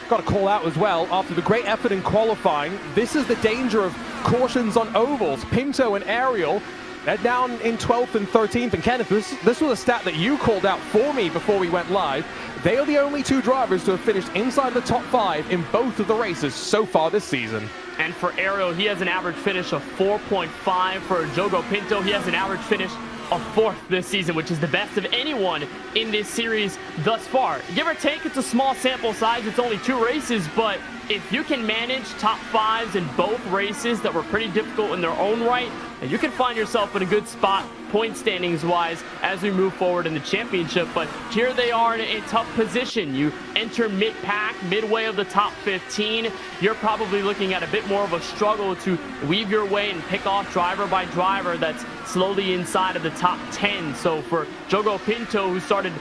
Speaker 2: Got to call out as well, after the great effort in qualifying, this is the danger of cautions on ovals. Pinto and Ariel, they're down in 12th and 13th. And Kenneth, this was a stat that you called out for me before we went live. They are the only 2 drivers to have finished inside the top 5 in both of the races so far this season.
Speaker 3: And for Ariel, he has an average finish of 4.5. For Jogo Pinto, he has an average finish of 4th this season, which is the best of anyone in this series thus far. Give or take, it's a small sample size. It's only 2 races, but if you can manage top 5s in both races that were pretty difficult in their own right, and you can find yourself in a good spot point standings wise as we move forward in the championship. But here they are in a tough position. You enter mid-pack, midway of the top 15. You're probably looking at a bit more of a struggle to weave your way and pick off driver by driver that's slowly inside of the top 10. So for Jogo Pinto, who started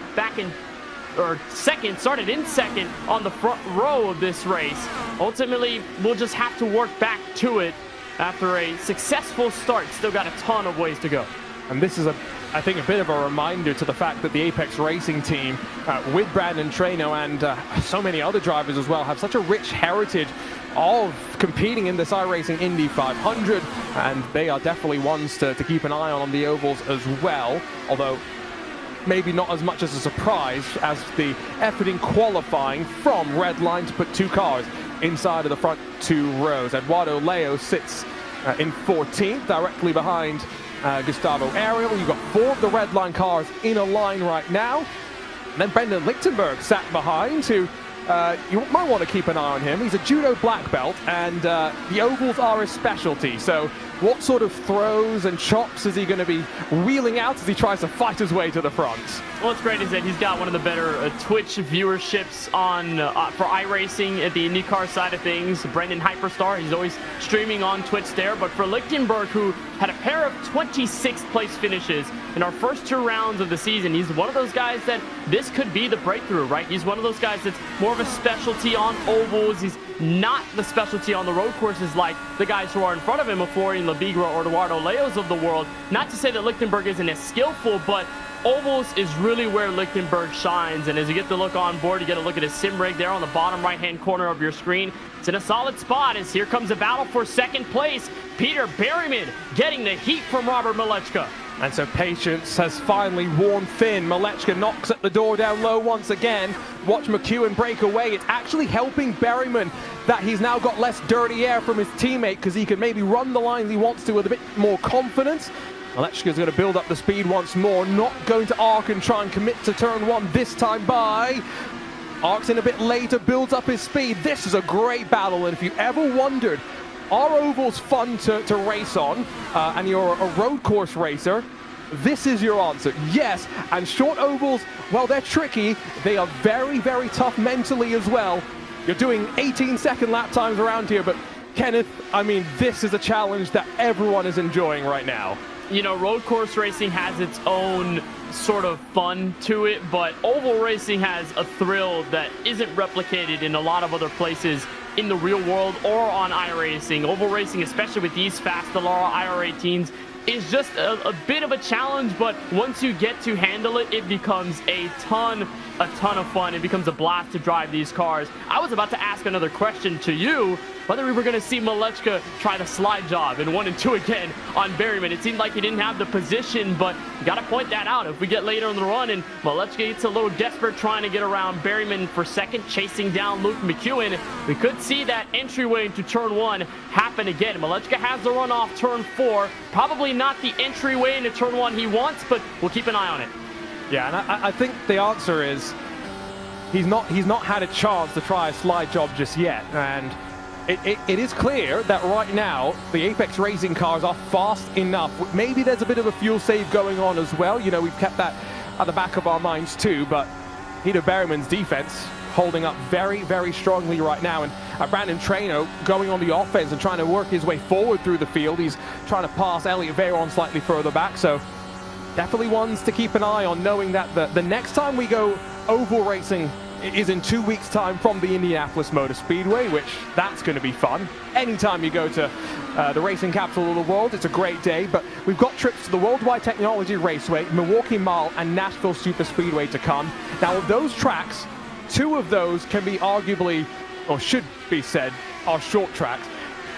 Speaker 3: in second on the front row of this race, ultimately we'll just have to work back to it after a successful start. Still got a ton of ways to go.
Speaker 2: And this is, I think, a bit of a reminder to the fact that the Apex Racing team, with Brandon Treno and so many other drivers as well, have such a rich heritage of competing in this iRacing Indy 500, and they are definitely ones to keep an eye on the ovals as well, although maybe not as much as a surprise as the effort in qualifying from red line to put 2 cars inside of the front 2 rows. Eduardo Leo sits in 14th, directly behind Gustavo Ariel. You've got 4 of the red line cars in a line right now. And then Brendan Lichtenberg sat behind, who you might want to keep an eye on him. He's a judo black belt, and the ovals are his specialty. So what sort of throws and chops is he going to be wheeling out as he tries to fight his way to the front?
Speaker 3: Well, what's great is that he's got one of the better Twitch viewerships on for iRacing at the IndyCar side of things. Brendan Hyperstar, he's always streaming on Twitch there. But for Lichtenberg, who had a pair of 26th place finishes in our first 2 rounds of the season, he's one of those guys that this could be the breakthrough, right? He's one of those guys that's more of a specialty on ovals. He's not the specialty on the road courses like the guys who are in front of him, a Florian Labigra or Eduardo Leos of the world. Not to say that Lichtenberg isn't as skillful, but ovals is really where Lichtenberg shines. And as you get to look on board, you get a look at his sim rig there on the bottom right-hand corner of your screen. It's in a solid spot as here comes a battle for second place. Peter Berryman getting the heat from Robert Malechka.
Speaker 2: And so patience has finally worn thin. Malechka knocks at the door down low once again. Watch McEwen break away. It's actually helping Berryman that he's now got less dirty air from his teammate, because he can maybe run the lines he wants to with a bit more confidence. Malechka's going to build up the speed once more, not going to arc and try and commit to turn 1 this time by. Arcs in a bit later, builds up his speed. This is a great battle, and if you ever wondered, are ovals fun to race on, and you're a road course racer, this is your answer. Yes, and short ovals, well, they're tricky. They are very, very tough mentally as well. You're doing 18-second lap times around here, but Kenneth, I mean, this is a challenge that everyone is enjoying right now.
Speaker 3: You know, road course racing has its own sort of fun to it, but oval racing has a thrill that isn't replicated in a lot of other places in the real world or on iRacing. Oval racing, especially with these fast Dallara IR18s, is just a bit of a challenge, but once you get to handle it, it becomes a ton of fun. It becomes a blast to drive these cars. I was about to ask another question to you, whether we were going to see Malechka try the slide job in 1 and 2 again on Berryman. It seemed like he didn't have the position, but you got to point that out. If we get later in the run and Malechka gets a little desperate trying to get around Berryman for second, chasing down Luke McEwen, we could see that entryway into turn 1 happen again. Malechka has the run off turn 4. Probably not the entryway into turn 1 he wants, but we'll keep an eye on it.
Speaker 2: Yeah, and I think the answer is he's not had a chance to try a slide job just yet, and it is clear that right now the Apex Racing cars are fast enough. Maybe there's a bit of a fuel save going on as well. You know, we've kept that at the back of our minds too, but Peter Berryman's defense holding up very, very strongly right now, and Brandon Traino going on the offense and trying to work his way forward through the field. He's trying to pass Elliot Veyron slightly further back, so definitely ones to keep an eye on, knowing that the next time we go oval racing is in 2 weeks' time from the Indianapolis Motor Speedway, which that's going to be fun. Anytime you go to the racing capital of the world, it's a great day, but we've got trips to the Worldwide Technology Raceway, Milwaukee Mile, and Nashville Super Speedway to come. Now, of those tracks, 2 of those can be arguably, or should be said, are short tracks.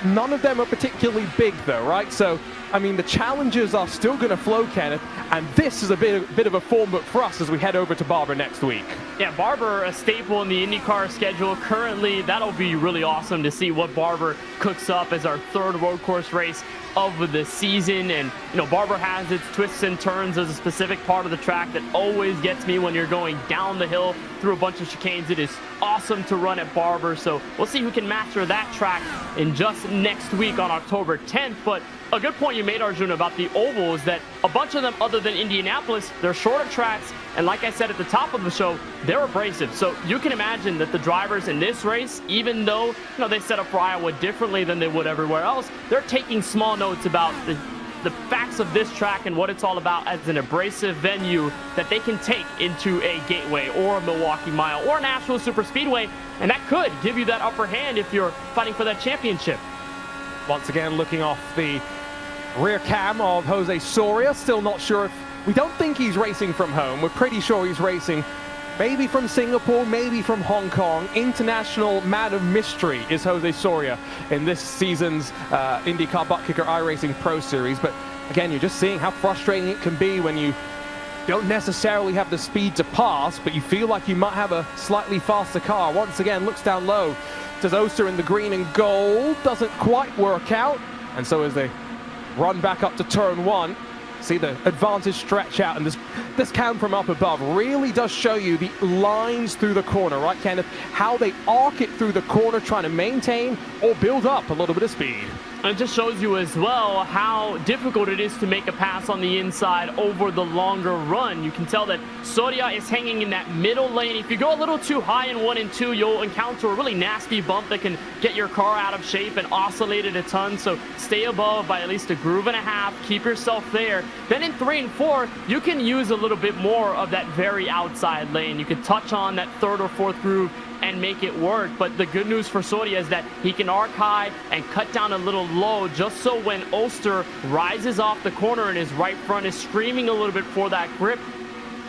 Speaker 2: None of them are particularly big though, right? So, I mean, the challenges are still going to flow, Kenneth, and this is a bit of a form book for us as we head over to Barber next week.
Speaker 3: Yeah, Barber, a staple in the IndyCar schedule currently. That'll be really awesome to see what Barber cooks up as our 3rd road course race of the season. And, you know, Barber has its twists and turns as a specific part of the track that always gets me when you're going down the hill through a bunch of chicanes. It is awesome to run at Barber, so we'll see who can master that track in just next week on October 10th. But a good point you made, Arjun, about the ovals, that a bunch of them, other than Indianapolis, they're shorter tracks, and like I said at the top of the show, they're abrasive. So you can imagine that the drivers in this race, even though, you know, they set up for Iowa differently than they would everywhere else, they're taking small notes about the facts of this track and what it's all about as an abrasive venue that they can take into a Gateway or a Milwaukee Mile or a Nashville Super Speedway, and that could give you that upper hand if you're fighting for that championship.
Speaker 2: Once again, looking off the rear cam of Jose Soria. Still not sure if, we don't think he's racing from home. We're pretty sure he's racing maybe from Singapore, maybe from Hong Kong. International man of mystery is Jose Soria in this season's INDYCAR ButtKicker iRacing Pro Series. But again, you're just seeing how frustrating it can be when you don't necessarily have the speed to pass, but you feel like you might have a slightly faster car. Once again, looks down low. Does Oster in the green and gold. Doesn't quite work out. And so as they run back up to turn 1, see the advantage stretch out, and this cam from up above really does show you the lines through the corner, right, Kenneth? How they arc it through the corner, trying to maintain or build up a little bit of speed.
Speaker 3: And it just shows you as well how difficult it is to make a pass on the inside over the longer run. You can tell that Soria is hanging in that middle lane. If you go a little too high in 1 and 2, you'll encounter a really nasty bump that can get your car out of shape and oscillate it a ton. So stay above by at least a groove and a half. Keep yourself there. Then in 3 and 4, you can use a little bit more of that very outside lane. You can touch on that 3rd or 4th groove and make it work. But the good news for Soria is that he can arc high and cut down a little low, just so when Oster rises off the corner and his right front is screaming a little bit for that grip,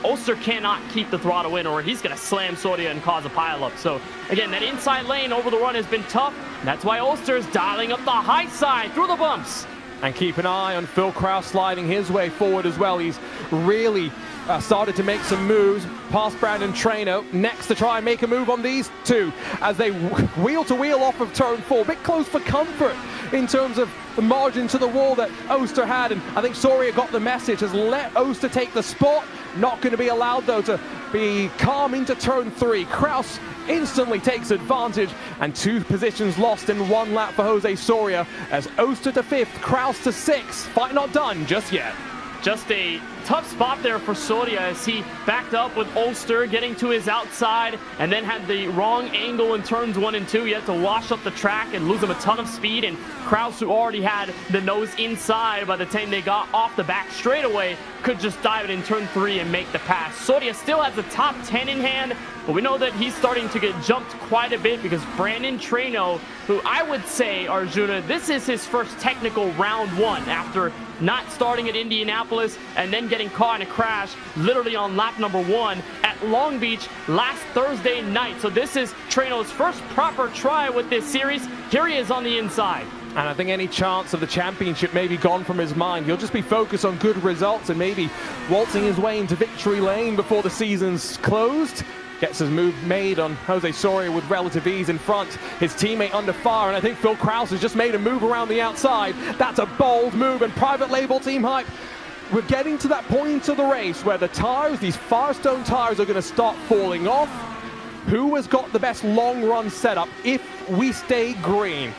Speaker 3: Oster cannot keep the throttle in, or he's going to slam Soria and cause a pileup. So again, that inside lane over the run has been tough. That's why Oster is dialing up the high side through the bumps.
Speaker 2: And keep an eye on Phil Kraus sliding his way forward as well. He's really started to make some moves past Brandon Traino. Next to try and make a move on these two as they wheel to wheel off of turn 4. A bit close for comfort in terms of the margin to the wall that Oster had. And I think Soria got the message, has let Oster take the spot. Not going to be allowed, though, to be calm into turn 3. Kraus instantly takes advantage, and 2 positions lost in 1 lap for Jose Soria as Oster to 5th, Kraus to 6th. Fight not done just yet.
Speaker 3: Just a tough spot there for Soria as he backed up with Oster getting to his outside and then had the wrong angle in turns 1 and 2. He had to wash up the track and lose him a ton of speed, and Kraus, who already had the nose inside by the time they got off the back straightaway, could just dive it in turn 3 and make the pass. Soria still has the top 10 in hand, but we know that he's starting to get jumped quite a bit because Brandon Traino, who I would say, Arjuna, this is his first technical round 1 after not starting at Indianapolis and then getting caught in a crash literally on lap number 1 at Long Beach last Thursday night. So this is Traino's first proper try with this series. Here he is on the inside.
Speaker 2: And I think any chance of the championship may be gone from his mind. He'll just be focused on good results and maybe waltzing his way into victory lane before the season's closed. Gets his move made on Jose Soria with relative ease in front. His teammate under fire, and I think Phil Kraus has just made a move around the outside. That's a bold move, and private label team hype. We're getting to that point of the race where the tires, these Firestone tires, are going to start falling off. Who has got the best long run setup if we stay green?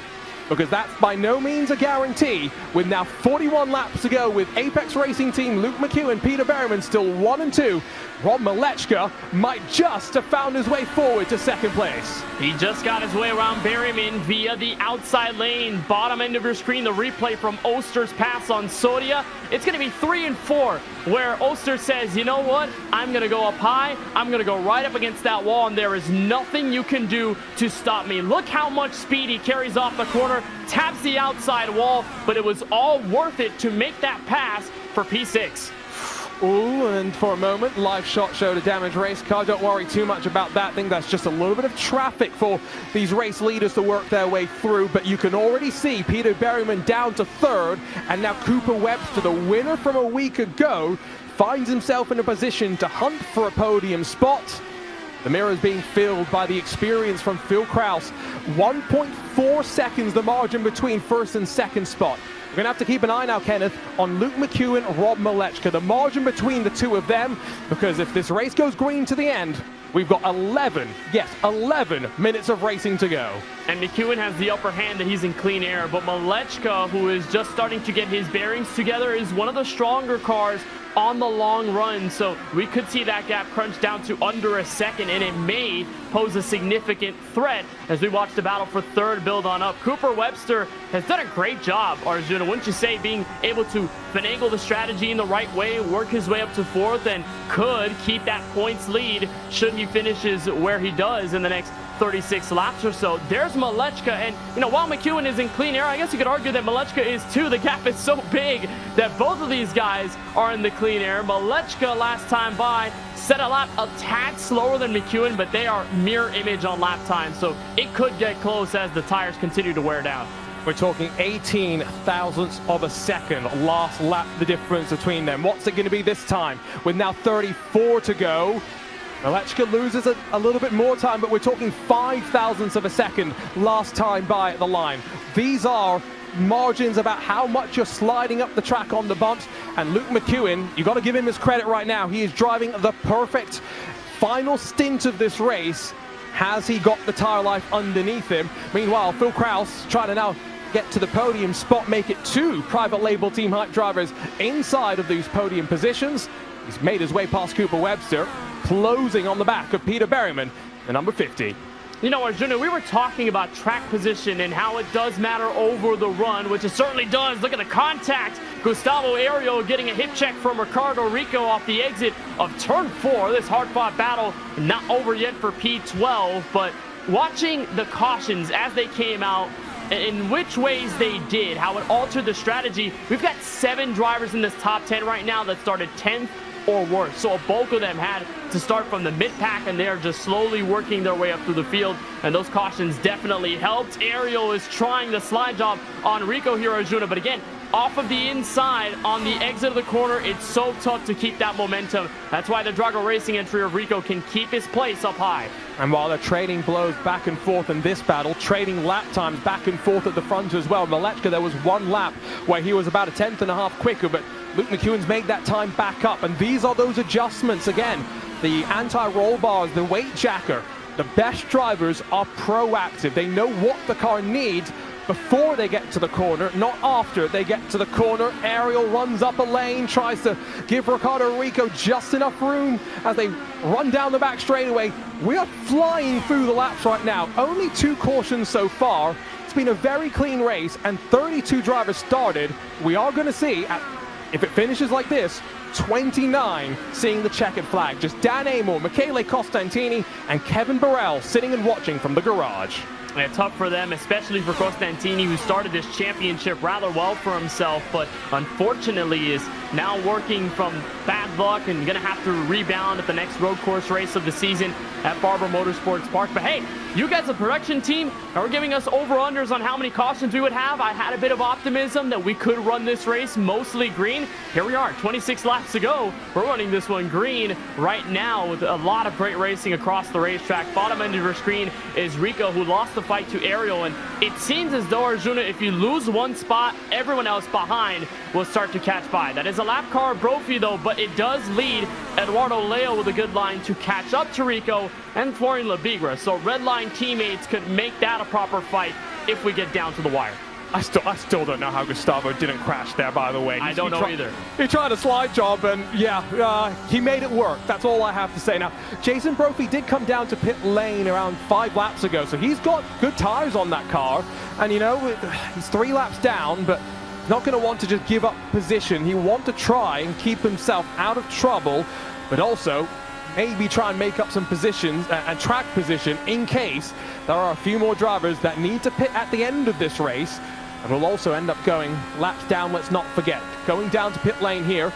Speaker 2: Because that's by no means a guarantee. With now 41 laps to go with Apex Racing Team, Luke McEwen, Peter Berryman still 1 and 2. Rob Malechka might just have found his way forward to 2nd place.
Speaker 3: He just got his way around Berryman via the outside lane. Bottom end of your screen, the replay from Oster's pass on Soria. It's going to be 3 and 4, where Oster says, you know what? I'm going to go up high. I'm going to go right up against that wall, and there is nothing you can do to stop me. Look how much speed he carries off the corner, taps the outside wall, but it was all worth it to make that pass for P6.
Speaker 2: Ooh, and for a moment, live shot showed a damaged race car. Don't worry too much about that. I think that's just a little bit of traffic for these race leaders to work their way through. But you can already see Peter Berryman down to 3rd, and now Cooper Webster, the winner from a week ago, finds himself in a position to hunt for a podium spot. The mirror is being filled by the experience from Phil Kraus. 1.4 seconds the margin between 1st and 2nd spot. We're going to have to keep an eye now, Kenneth, on Luke McEwen, Rob Malechka. The margin between the 2 of them, because if this race goes green to the end, we've got 11 minutes of racing to go.
Speaker 3: And McEwen has the upper hand that he's in clean air, but Malechka, who is just starting to get his bearings together, is one of the stronger cars on the long run, so we could see that gap crunch down to under a second, and it may pose a significant threat as we watch the battle for 3rd build on up. Cooper Webster has done a great job, Arjuna, wouldn't you say, being able to finagle the strategy in the right way, work his way up to 4th, and could keep that points lead should he finishes where he does in the next 36 laps or so. There's Malechka, and you know, while McEwen is in clean air, I guess you could argue that Malechka is too. The gap is so big that both of these guys are in the clean air. Malechka last time by set a lap a tad slower than McEwen, but they are mirror image on lap time, so it could get close as the tires continue to wear down.
Speaker 2: We're talking 18 thousandths of a second. Last lap, the difference between them. What's it going to be this time? With now 34 to go. Malechka loses a little bit more time, but we're talking 5 thousandths of a second last time by at the line. These are margins about how much you're sliding up the track on the bumps. And Luke McEwen, you got to give him his credit right now. He is driving the perfect final stint of this race. Has he got the tire life underneath him? Meanwhile, Phil Kraus trying to now get to the podium spot, make it 2 private label Team Hype drivers inside of these podium positions. He's made his way past Cooper Webster, closing on the back of Peter Berryman, the number 50.
Speaker 3: You know, Arjuna, we were talking about track position and how it does matter over the run, which it certainly does. Look at the contact. Gustavo Ario getting a hip check from Ricardo Rico off the exit of turn 4. This hard-fought battle not over yet for P12, but watching the cautions as they came out, in which ways they did, how it altered the strategy. We've got 7 drivers in this top 10 right now that started 10th or worse. So a bulk of them had to start from the mid-pack, and they're just slowly working their way up through the field, and those cautions definitely helped. Ariel is trying the slide job on Rico here, Arjuna, but again, off of the inside on the exit of the corner, it's so tough to keep that momentum. That's why the Drago Racing entry of Rico can keep his place up high.
Speaker 2: And while they're trading blows back and forth in this battle, trading lap times back and forth at the front as well. Malechka, there was one lap where he was about a 10th and a half quicker, but Luke McEwen's made that time back up. And these are those adjustments. Again, the anti-roll bars, the weight jacker. The best drivers are proactive. They know what the car needs before they get to the corner, not after they get to the corner. Ariel runs up a lane, tries to give Ricardo Rico just enough room as they run down the back straightaway. We are flying through the laps right now. Only 2 cautions so far. It's been a very clean race, and 32 drivers started. We are going to see, if it finishes like this, 29 seeing the checkered flag. Just Dan Amor, Michele Costantini, and Kevin Burrell sitting and watching from the garage.
Speaker 3: Yeah, tough for them, especially for Costantini, who started this championship rather well for himself, but unfortunately is now working from bad luck and going to have to rebound at the next road course race of the season at Barber Motorsports Park. But hey, you guys, the production team, are giving us over-unders on how many cautions we would have. I had a bit of optimism that we could run this race mostly green. Here we are, 26 laps to go. We're running this one green right now with a lot of great racing across the racetrack. Bottom end of your screen is Rico, who lost the fight to Ariel, and it seems as though, Arjuna, if you lose one spot, everyone else behind will start to catch by. That is a lap car Brophy, though, but it does lead Eduardo Leo with a good line to catch up to Rico and Florian Labigra. So red line teammates could make that a proper fight if we get down to the wire.
Speaker 2: I still don't know how Gustavo didn't crash there, by the way.
Speaker 3: I don't know either.
Speaker 2: He tried a slide job, and yeah, he made it work. That's all I have to say. Now, Jason Brophy did come down to pit lane around 5 laps ago, so he's got good tires on that car. And, you know, he's 3 laps down, but not going to want to just give up position. He'll want to try and keep himself out of trouble, but also maybe try and make up some positions and track position in case there are a few more drivers that need to pit at the end of this race. And we'll also end up going laps down, let's not forget. Going down to pit lane here,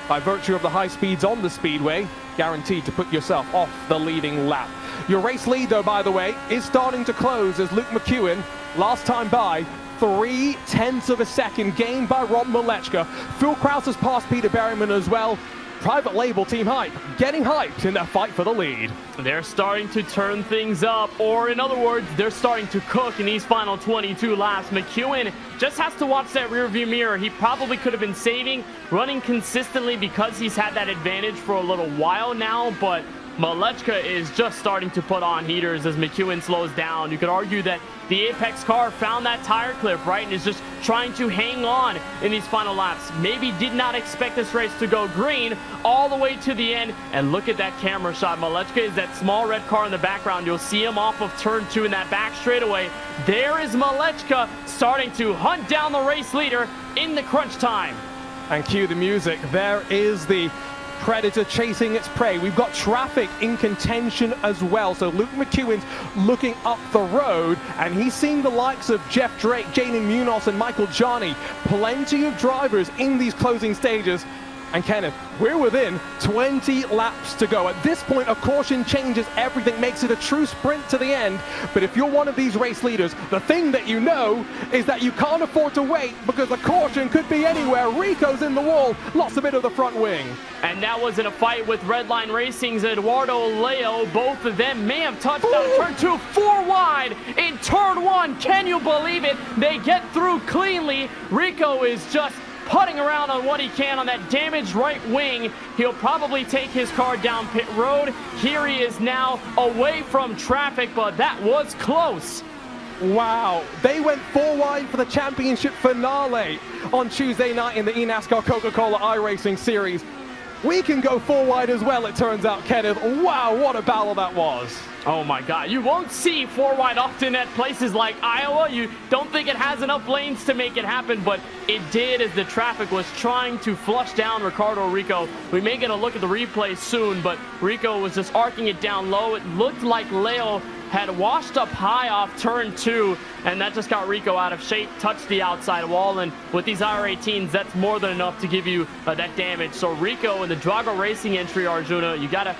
Speaker 2: by virtue of the high speeds on the speedway, guaranteed to put yourself off the leading lap. Your race lead, though, by the way, is starting to close as Luke McEwen, last time by, 0.3 of a second gained by Rob Malechka. Phil Kraus has passed Peter Berryman as well. Private label Team Hype getting hyped in their fight for the lead.
Speaker 3: They're starting to turn things up, or in other words, they're starting to cook in these final 22 laps. McEwen just has to watch that rearview mirror. He probably could have been saving, running consistently because he's had that advantage for a little while now, but Malechka is just starting to put on heaters as McEwen slows down. You could argue that the Apex car found that tire clip, right, and is just trying to hang on in these final laps. Maybe did not expect this race to go green all the way to the end. And look at that camera shot. Malechka is that small red car in the background. You'll see him off of turn 2 in that back straightaway. There is Malechka starting to hunt down the race leader in the crunch time.
Speaker 2: And cue the music. There is the Predator chasing its prey. We've got traffic in contention as well. So Luke McEwen's looking up the road, and he's seen the likes of Jeff Drake, Jaden Munoz, and Michael Johnny. Plenty of drivers in these closing stages. And Kenneth, we're within 20 laps to go. At this point, a caution changes everything, makes it a true sprint to the end. But if you're one of these race leaders, the thing that you know is that you can't afford to wait because the caution could be anywhere. Rico's in the wall, lost a bit of the front wing.
Speaker 3: And that was in a fight with Redline Racing's Eduardo Leo. Both of them may have touched down turn 2, 4 wide in turn 1. Can you believe it? They get through cleanly. Rico is just putting around on what he can on that damaged right wing. He'll probably take his car down pit road. Here he is now away from traffic, but that was close.
Speaker 2: Wow, they went 4 wide for the championship finale on Tuesday night in the INDYCAR Coca-Cola iRacing series. We can go 4 wide as well, it turns out, Kenneth. Wow, what a battle that was.
Speaker 3: Oh my God, you won't see 4 wide often at places like Iowa. You don't think it has enough lanes to make it happen, but it did as the traffic was trying to flush down Ricardo Rico. We may get a look at the replay soon, but Rico was just arcing it down low. It looked like Leo had washed up high off turn 2, and that just got Rico out of shape, touched the outside wall, and with these IR18s, that's more than enough to give you that damage. So Rico in the Drago Racing entry, Arjuna, you gotta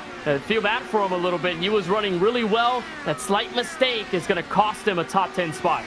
Speaker 3: feel bad for him a little bit. He was running really well. That slight mistake is gonna cost him a top 10 spot.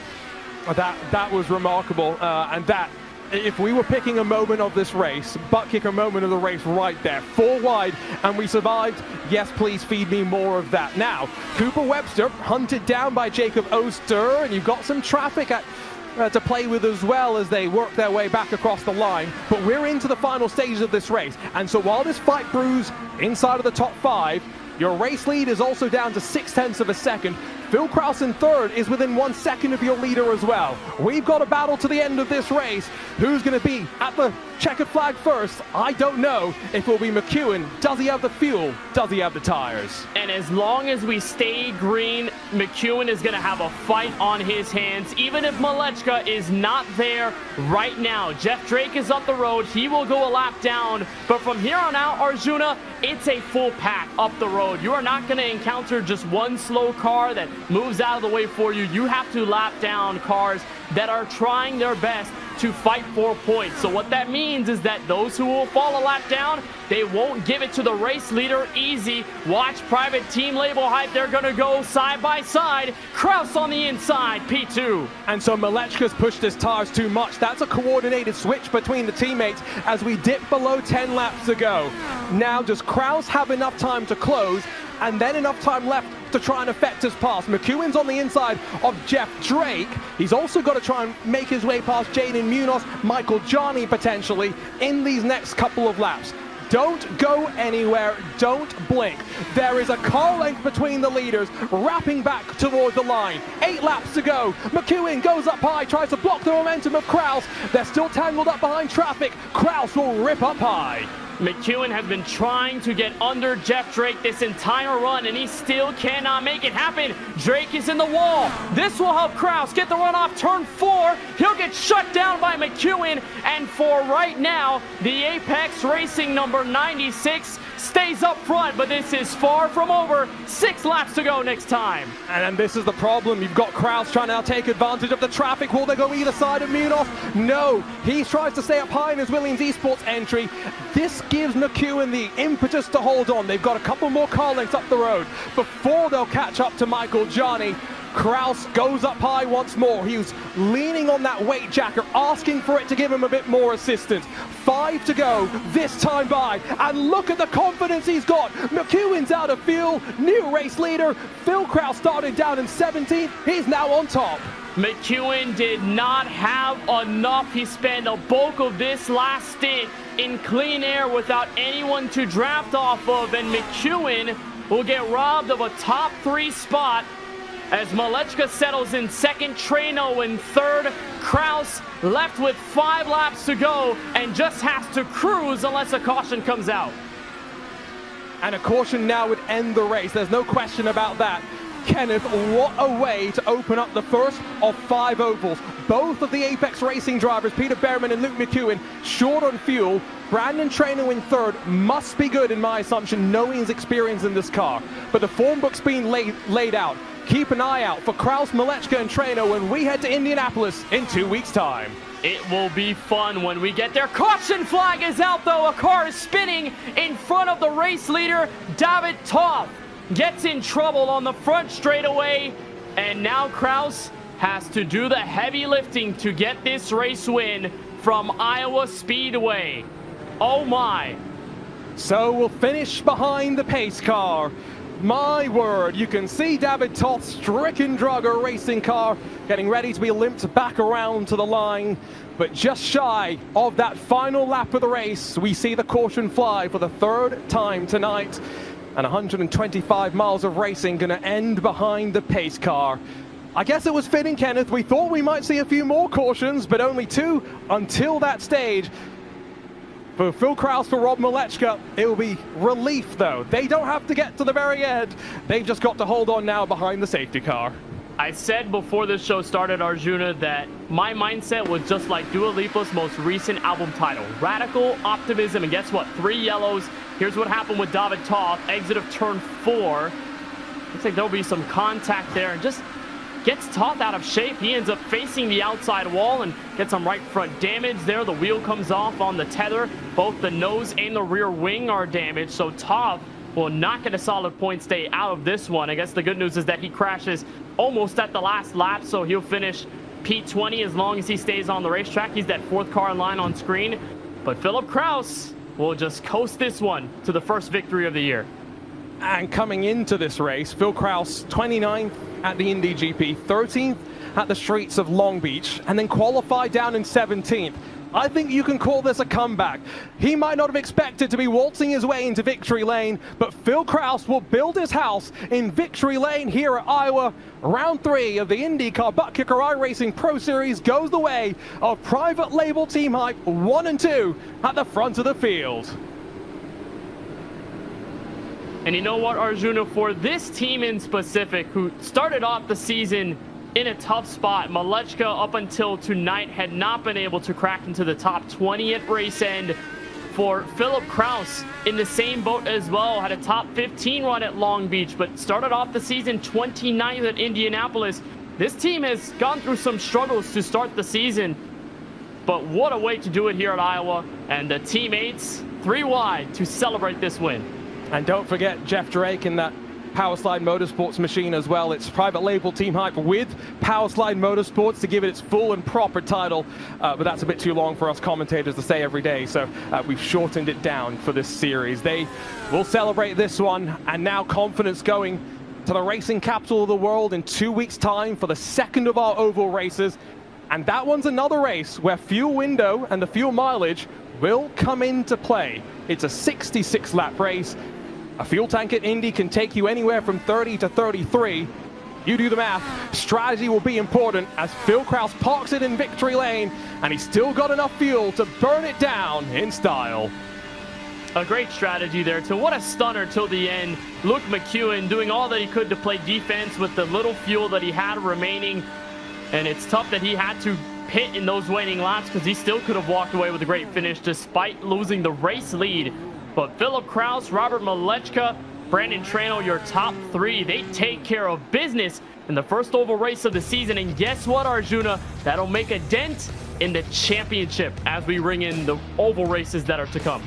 Speaker 2: That was remarkable, and that, if we were picking a moment of this race, ButtKicker moment of the race right there. 4 wide, and we survived. Yes, please feed me more of that. Now, Cooper Webster hunted down by Jacob Oster, and you've got some traffic to play with as well as they work their way back across the line. But we're into the final stages of this race, and so while this fight brews inside of the top 5, your race lead is also down to 0.6 of a second. Phil Kraus in third is within 1 second of your leader as well. We've got a battle to the end of this race. Who's going to be at the checkered flag first? I don't know. If it will be McEwen. Does he have the fuel? Does he have the tires?
Speaker 3: And as long as we stay green, McEwen is going to have a fight on his hands, even if Malechka is not there right now. Jeff Drake is up the road. He will go a lap down. But from here on out, Arjuna, it's a full pack up the road. You are not going to encounter just one slow car that moves out of the way for you. You have to lap down cars that are trying their best to fight for points. So what that means is that those who will fall a lap down, they won't give it to the race leader easy. Watch Private Team Label Hype. They're going to go side by side. Kraus on the inside, P2.
Speaker 2: And so Malechka's pushed his tires too much. That's a coordinated switch between the teammates as we dip below 10 laps to go. Now, does Kraus have enough time to close and then enough time left to try and affect his pass? McEwen's on the inside of Jeff Drake. He's also got to try and make his way past Jaden Munoz, Michael Johnny potentially in these next couple of laps. Don't go anywhere. Don't blink. There is a car length between the leaders, wrapping back toward the line. 8 laps to go. McEwen goes up high, tries to block the momentum of Kraus. They're still tangled up behind traffic. Kraus will rip up high.
Speaker 3: McEwen has been trying to get under Jeff Drake this entire run, and he still cannot make it happen. Drake is in the wall. This will help Kraus get the run off turn 4. He'll get shut down by McEwen, and for right now, the Apex Racing number 96 stays up front, but this is far from over. 6 laps to go next time.
Speaker 2: And this is the problem. You've got Kraus trying to now take advantage of the traffic. Will they go either side of Munoz? No. He tries to stay up high in his Williams Esports entry. This gives McEwen the impetus to hold on. They've got a couple more car lengths up the road before they'll catch up to Michael Johnny. Kraus goes up high once more. He was leaning on that weight jacker, asking for it to give him a bit more assistance. 5 to go, this time by, and look at the confidence he's got. McEwen's out of fuel, new race leader. Phil Kraus started down in 17th. He's now on top.
Speaker 3: McEwen did not have enough. He spent the bulk of this last stint in clean air without anyone to draft off of, and McEwen will get robbed of a top 3 spot as Malechka settles in second, Treno in third. Kraus left with 5 laps to go and just has to cruise unless a caution comes out.
Speaker 2: And a caution now would end the race. There's no question about that. Kenneth, what a way to open up the first of 5 ovals. Both of the Apex Racing drivers, Peter Behrman and Luke McEwen, short on fuel. Brandon Trainer in third must be good in my assumption, knowing his experience in this car. But the form book's been laid out. Keep an eye out for Kraus, Malechka, and Trainer when we head to Indianapolis in 2 weeks' time.
Speaker 3: It will be fun when we get there. Caution flag is out, though. A car is spinning in front of the race leader. David Toth gets in trouble on the front straightaway. And now Kraus has to do the heavy lifting to get this race win from Iowa Speedway. Oh my.
Speaker 2: So we'll finish behind the pace car. My word, you can see David Toth's stricken drugger racing car getting ready to be limped back around to the line. But just shy of that final lap of the race, we see the caution fly for the third time tonight. And 125 miles of racing going to end behind the pace car. I guess it was fitting, Kenneth. We thought we might see a few more cautions, but only 2 until that stage. For Phil Kraus, for Rob Malechka, it will be relief, though. They don't have to get to the very end. They've just got to hold on now behind the safety car.
Speaker 3: I said before this show started, Arjuna, that my mindset was just like Dua Lipa's most recent album title. Radical optimism, and guess what? 3 yellows. Here's what happened with David Toth, exit of turn 4. Looks like there'll be some contact there, and just gets Toth out of shape. He ends up facing the outside wall and gets some right front damage there. The wheel comes off on the tether. Both the nose and the rear wing are damaged, so Toth will not get a solid point stay out of this one. I guess the good news is that he crashes almost at the last lap, so he'll finish P20 as long as he stays on the racetrack. He's that 4th car in line on screen. But Philip Kraus will just coast this one to the first victory of the year.
Speaker 2: And coming into this race, Phil Kraus, 29th at the Indy GP, 13th at the streets of Long Beach, and then qualified down in 17th. I think you can call this a comeback. He might not have expected to be waltzing his way into victory lane, but Phil Kraus will build his house in victory lane here at Iowa. Round 3 of the INDYCAR ButtKicker iRacing Pro Series goes the way of private label Team Hype 1 and 2 at the front of the field.
Speaker 3: And you know what, Arjuna, for this team in specific, who started off the season in a tough spot, Malechka up until tonight had not been able to crack into the top 20 at race end. For Philip Kraus, in the same boat as well, had a top 15 run at Long Beach, but started off the season 29th at Indianapolis. This team has gone through some struggles to start the season, but what a way to do it here at Iowa. And the teammates 3 wide to celebrate this win.
Speaker 2: And don't forget Jeff Drake in that Powerslide Motorsports machine as well. It's private label Team Hype with Powerslide Motorsports to give it its full and proper title. But that's a bit too long for us commentators to say every day, so we've shortened it down for this series. They will celebrate this one, and now confidence going to the racing capital of the world in 2 weeks' time for the second of our oval races. And that one's another race where fuel window and the fuel mileage will come into play. It's a 66-lap race. A fuel tank at Indy can take you anywhere from 30 to 33. You do the math. Strategy will be important as Phil Kraus parks it in victory lane, and he's still got enough fuel to burn it down in style.
Speaker 3: A great strategy there, too. What a stunner till the end. Luke McEwen doing all that he could to play defense with the little fuel that he had remaining. And it's tough that he had to pit in those waning laps because he still could have walked away with a great finish despite losing the race lead. But Philip Kraus, Robert Malechka, Brandon Trano, your top 3, they take care of business in the first oval race of the season. And guess what, Arjuna? That'll make a dent in the championship as we ring in the oval races that are to come.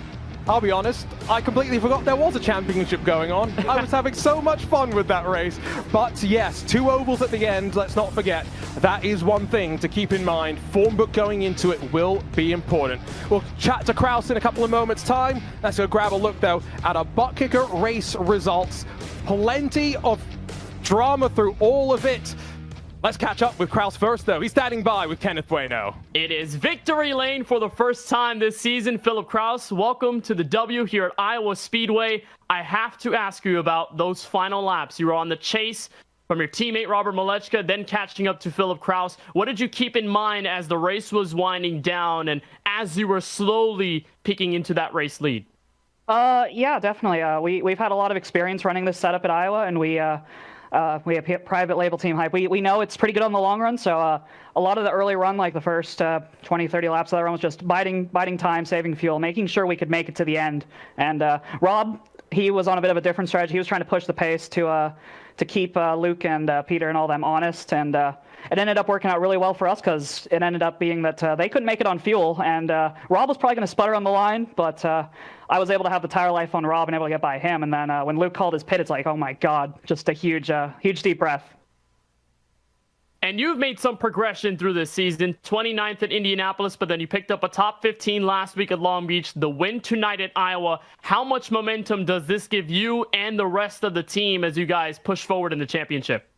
Speaker 2: I'll be honest, I completely forgot there was a championship going on. I was having so much fun with that race. But yes, 2 ovals at the end, let's not forget. That is one thing to keep in mind. Form book going into it will be important. We'll chat to Kraus in a couple of moments' time. Let's go grab a look, though, at our ButtKicker race results. Plenty of drama through all of it. Let's catch up with Kraus first, though. He's standing by with Kenneth Bueno.
Speaker 3: It is victory lane for the first time this season. Philip Kraus, welcome to the W here at Iowa Speedway. I have to ask you about those final laps. You were on the chase from your teammate Robert Malechka, then catching up to Philip Kraus. What did you keep in mind as the race was winding down and as you were slowly peeking into that race lead?
Speaker 6: Yeah, definitely. We've had a lot of experience running this setup at Iowa, and we have private label Team Hype. We know it's pretty good on the long run, so a lot of the early run, like the first 20, 30 laps of that run, was just biding time, saving fuel, making sure we could make it to the end. And Rob, he was on a bit of a different strategy. He was trying to push the pace to keep Luke and Peter and all them honest, and it ended up working out really well for us because it ended up being that they couldn't make it on fuel, and Rob was probably going to sputter on the line, but I was able to have the tire life on Rob and able to get by him, and then when Luke called his pit, it's like, oh my God, just a huge deep breath.
Speaker 3: And you've made some progression through this season, 29th at Indianapolis, but then you picked up a top 15 last week at Long Beach, the win tonight at Iowa. How much momentum does this give you and the rest of the team as you guys push forward in the championship?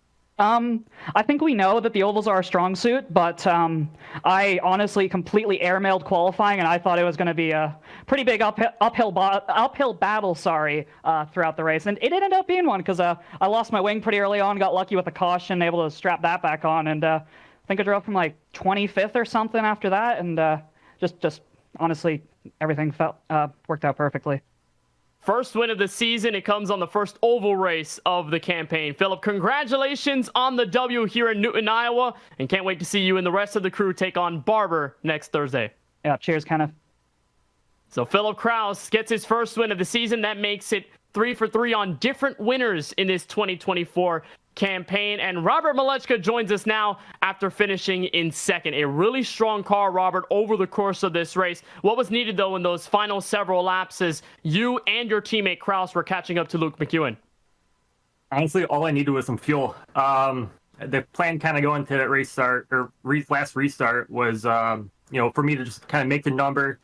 Speaker 6: I think we know that the ovals are our strong suit, but I honestly completely airmailed qualifying, and I thought it was going to be a pretty big uphill battle, throughout the race. And it ended up being one because I lost my wing pretty early on, got lucky with the caution, able to strap that back on, and I think I drove from like 25th or something after that, and just honestly, everything worked out perfectly.
Speaker 3: First win of the season. It comes on the first oval race of the campaign. Philip, congratulations on the W here in Newton, Iowa, and can't wait to see you and the rest of the crew take on Barber next Thursday.
Speaker 6: Yeah, cheers, Kenneth.
Speaker 3: So Philip Kraus gets his first win of the season. That makes it 3 for 3 on different winners in this 2024 campaign. And Robert Malechka joins us now after finishing in second. A really strong car, Robert, over the course of this race. What was needed, though, in those final several laps as you and your teammate Kraus were catching up to Luke McEwen?
Speaker 7: Honestly, all I needed was some fuel. The plan kind of going to that last restart was, for me to just kind of make the number,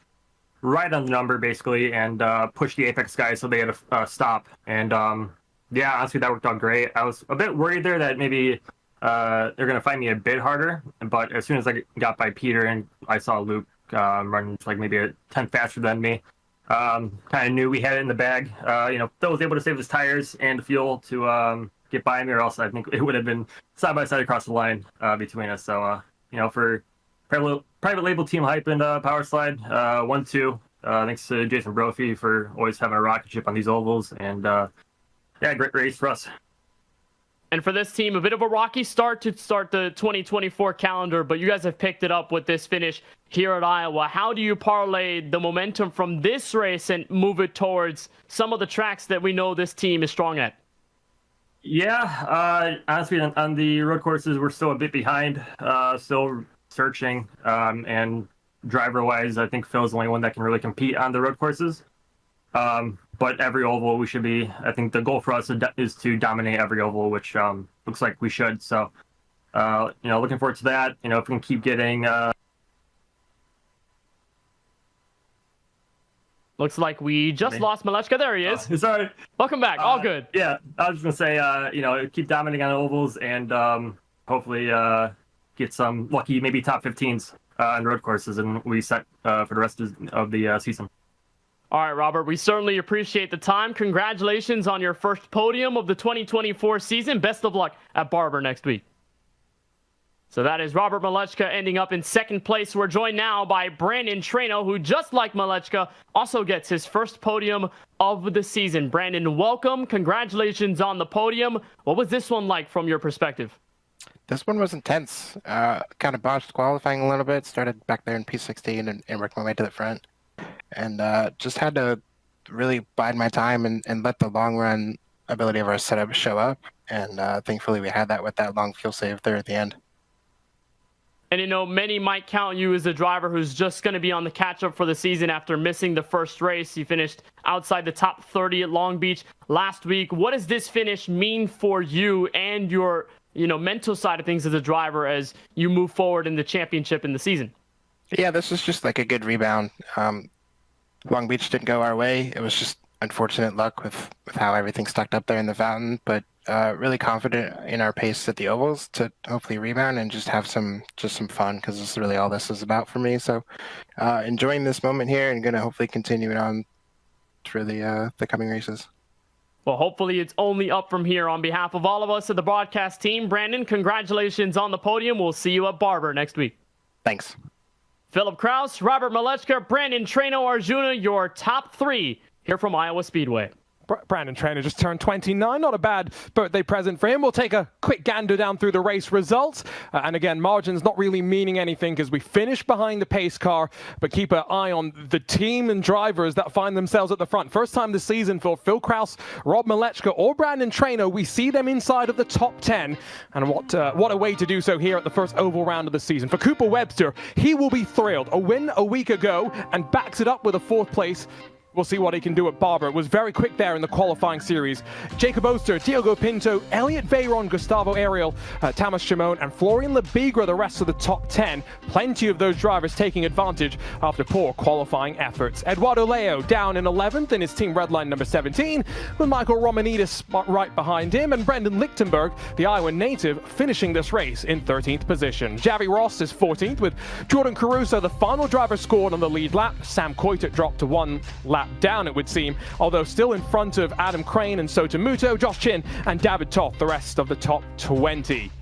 Speaker 7: right on the number, basically, and push the Apex guys so they had to stop. And yeah, honestly, that worked out great. I was a bit worried there that maybe they're going to find me a bit harder. But as soon as I got by Peter and I saw Luke running like maybe a 10 faster than me, kind of knew we had it in the bag. Phil was able to save his tires and the fuel to get by me, or else I think it would have been side by side across the line between us. So, for private label team hype and power slide, 1-2. Thanks to Jason Brophy for always having a rocket ship on these ovals, and yeah, great race for us.
Speaker 3: And for this team, a bit of a rocky start to start the 2024 calendar, but you guys have picked it up with this finish here at Iowa. How do you parlay the momentum from this race and move it towards some of the tracks that we know this team is strong at?
Speaker 7: Yeah, honestly, on the road courses, we're still a bit behind, still searching, and driver-wise, I think Phil's the only one that can really compete on the road courses. But every oval we should be, I think the goal for us is to dominate every oval, which looks like we should. So, looking forward to that. If we can keep getting...
Speaker 3: Looks like we just lost Malechka. There he is.
Speaker 7: Sorry.
Speaker 3: Welcome back. All good.
Speaker 7: Yeah, I was just going to say, keep dominating on ovals and hopefully get some lucky, maybe top 15s on road courses, and we set for the rest of the season.
Speaker 3: All right, Robert, we certainly appreciate the time. Congratulations on your first podium of the 2024 season. Best of luck at Barber next week. So that is Robert Malechka ending up in second place. We're joined now by Brandon Trano, who, just like Malechka, also gets his first podium of the season. Brandon, welcome. Congratulations on the podium. What was this one like from your perspective?
Speaker 8: This one was intense. Kind of botched qualifying a little bit. Started back there in P16 and worked my way to the front. And just had to really bide my time and let the long run ability of our setup show up. And thankfully we had that with that long fuel save there at the end.
Speaker 3: And many might count you as a driver who's just going to be on the catch-up for the season after missing the first race. You finished outside the top 30 at Long Beach last week. What does this finish mean for you and your mental side of things as a driver as you move forward in the championship in the season?
Speaker 8: Yeah, this was just like a good rebound. Long Beach didn't go our way. It was just unfortunate luck with how everything stacked up there in the fountain, but really confident in our pace at the ovals to hopefully rebound and just have some fun, because this is really all this is about for me. So enjoying this moment here and going to hopefully continue it on through the coming races.
Speaker 3: Well, hopefully it's only up from here. On behalf of all of us at the broadcast team, Brandon, congratulations on the podium. We'll see you at Barber next week.
Speaker 8: Thanks.
Speaker 3: Philip Kraus, Robert Malechka, Brandon Trano Arjuna, your top three here from Iowa Speedway.
Speaker 2: Brandon Trainer just turned 29. Not a bad birthday present for him. We'll take a quick gander down through the race results. And again, margins not really meaning anything because we finished behind the pace car, but keep an eye on the team and drivers that find themselves at the front. First time this season for Phil Kraus, Rob Malechka, or Brandon Trainer. We see them inside of the top 10. And what a way to do so here at the first oval round of the season. For Cooper Webster, he will be thrilled. A win a week ago and backs it up with a 4th place. We'll see what he can do at Barber. It was very quick there in the qualifying series. Jacob Oster, Diogo Pinto, Elliot Veyron, Gustavo Ariel, Thomas Shimon, and Florian Lebigra, the rest of the top 10. Plenty of those drivers taking advantage after poor qualifying efforts. Eduardo Leo down in 11th in his team redline number 17, with Michael Romanidis right behind him, and Brendan Lichtenberg, the Iowa native, finishing this race in 13th position. Javi Ross is 14th, with Jordan Caruso, the final driver, scored on the lead lap. Sam Coitet dropped to 1 lap down, it would seem, although still in front of Adam Crane and Sotomuto, Josh Chin, and David Toth, the rest of the top 20.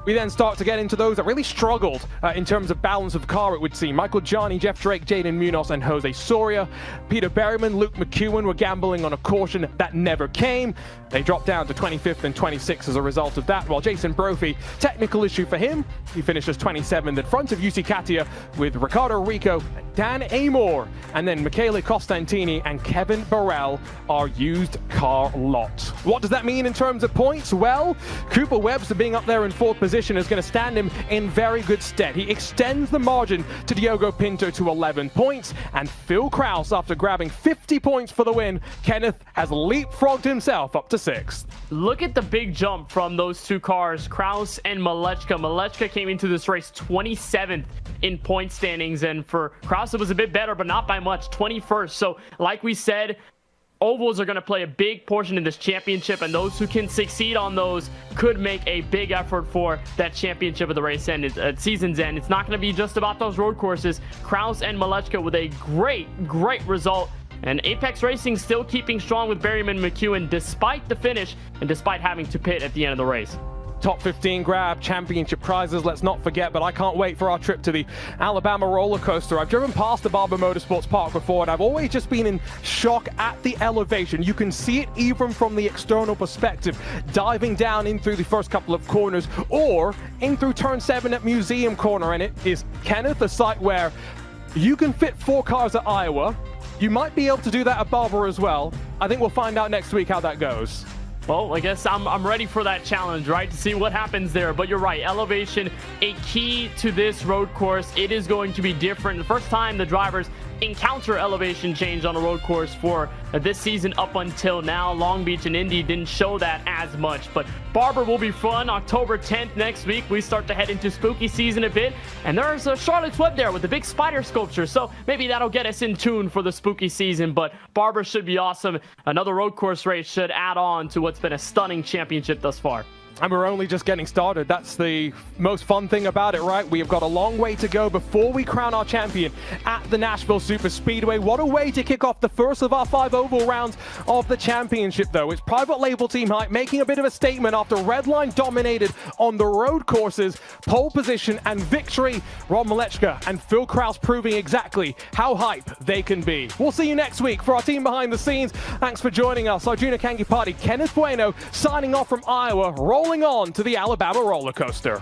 Speaker 2: We then start to get into those that really struggled in terms of balance of car, it would seem. Michael Johnny, Jeff Drake, Jaden Munoz, and Jose Soria. Peter Berryman, Luke McEwen were gambling on a caution that never came. They dropped down to 25th and 26th as a result of that, while Jason Brophy, technical issue for him. He finishes 27th in front of UC Katia with Ricardo Rico, Dan Amor, and then Michele Costantini and Kevin Burrell are used car lot. What does that mean in terms of points? Well, Cooper Webster being up there in 4th position is going to stand him in very good stead. He extends the margin to Diogo Pinto to 11 points, and Phil Kraus, after grabbing 50 points for the win, Kenneth has leapfrogged himself up to 6th.
Speaker 3: Look at the big jump from those two cars, Kraus and Malechka. Malechka came into this race 27th in point standings, and for Kraus it was a bit better, but not by much, 21st. So like we said, ovals are going to play a big portion in this championship, and those who can succeed on those could make a big effort for that championship at the race end, at season's end. It's not going to be just about those road courses. Kraus and Malechka with a great result, and Apex Racing still keeping strong with Berryman McEwen despite the finish and despite having to pit at the end of the race.
Speaker 2: Top 15 grab, championship prizes, let's not forget, but I can't wait for our trip to the Alabama roller coaster. I've driven past the Barber Motorsports Park before, and I've always just been in shock at the elevation. You can see it even from the external perspective, diving down in through the first couple of corners, or in through turn 7 at Museum Corner, and it is, Kenneth, a site where you can fit 4 cars at Iowa. You might be able to do that at Barber as well. I think we'll find out next week how that goes.
Speaker 3: Well, I guess I'm ready for that challenge, right? To see what happens there. But you're right, elevation, a key to this road course. It is going to be different. The first time the drivers encounter elevation change on a road course for this season up until now. Long Beach and Indy didn't show that as much, but Barber will be fun. October 10th next week, we start to head into spooky season a bit, and there's a Charlotte's Web there with the big spider sculpture, so maybe that'll get us in tune for the spooky season. But Barber should be awesome. Another road course race should add on to what's been a stunning championship thus far.
Speaker 2: And we're only just getting started. That's the most fun thing about it, right? We have got a long way to go before we crown our champion at the Nashville Super Speedway. What a way to kick off the first of our 5 oval rounds of the championship, though. It's private label Team Hype making a bit of a statement after Redline dominated on the road courses. Pole position and victory. Rob Malechka and Phil Kraus proving exactly how hype they can be. We'll see you next week for our team behind the scenes. Thanks for joining us. Arjuna Kangipati, Kenneth Bueno, signing off from Iowa. Rolling on to the Alabama roller coaster.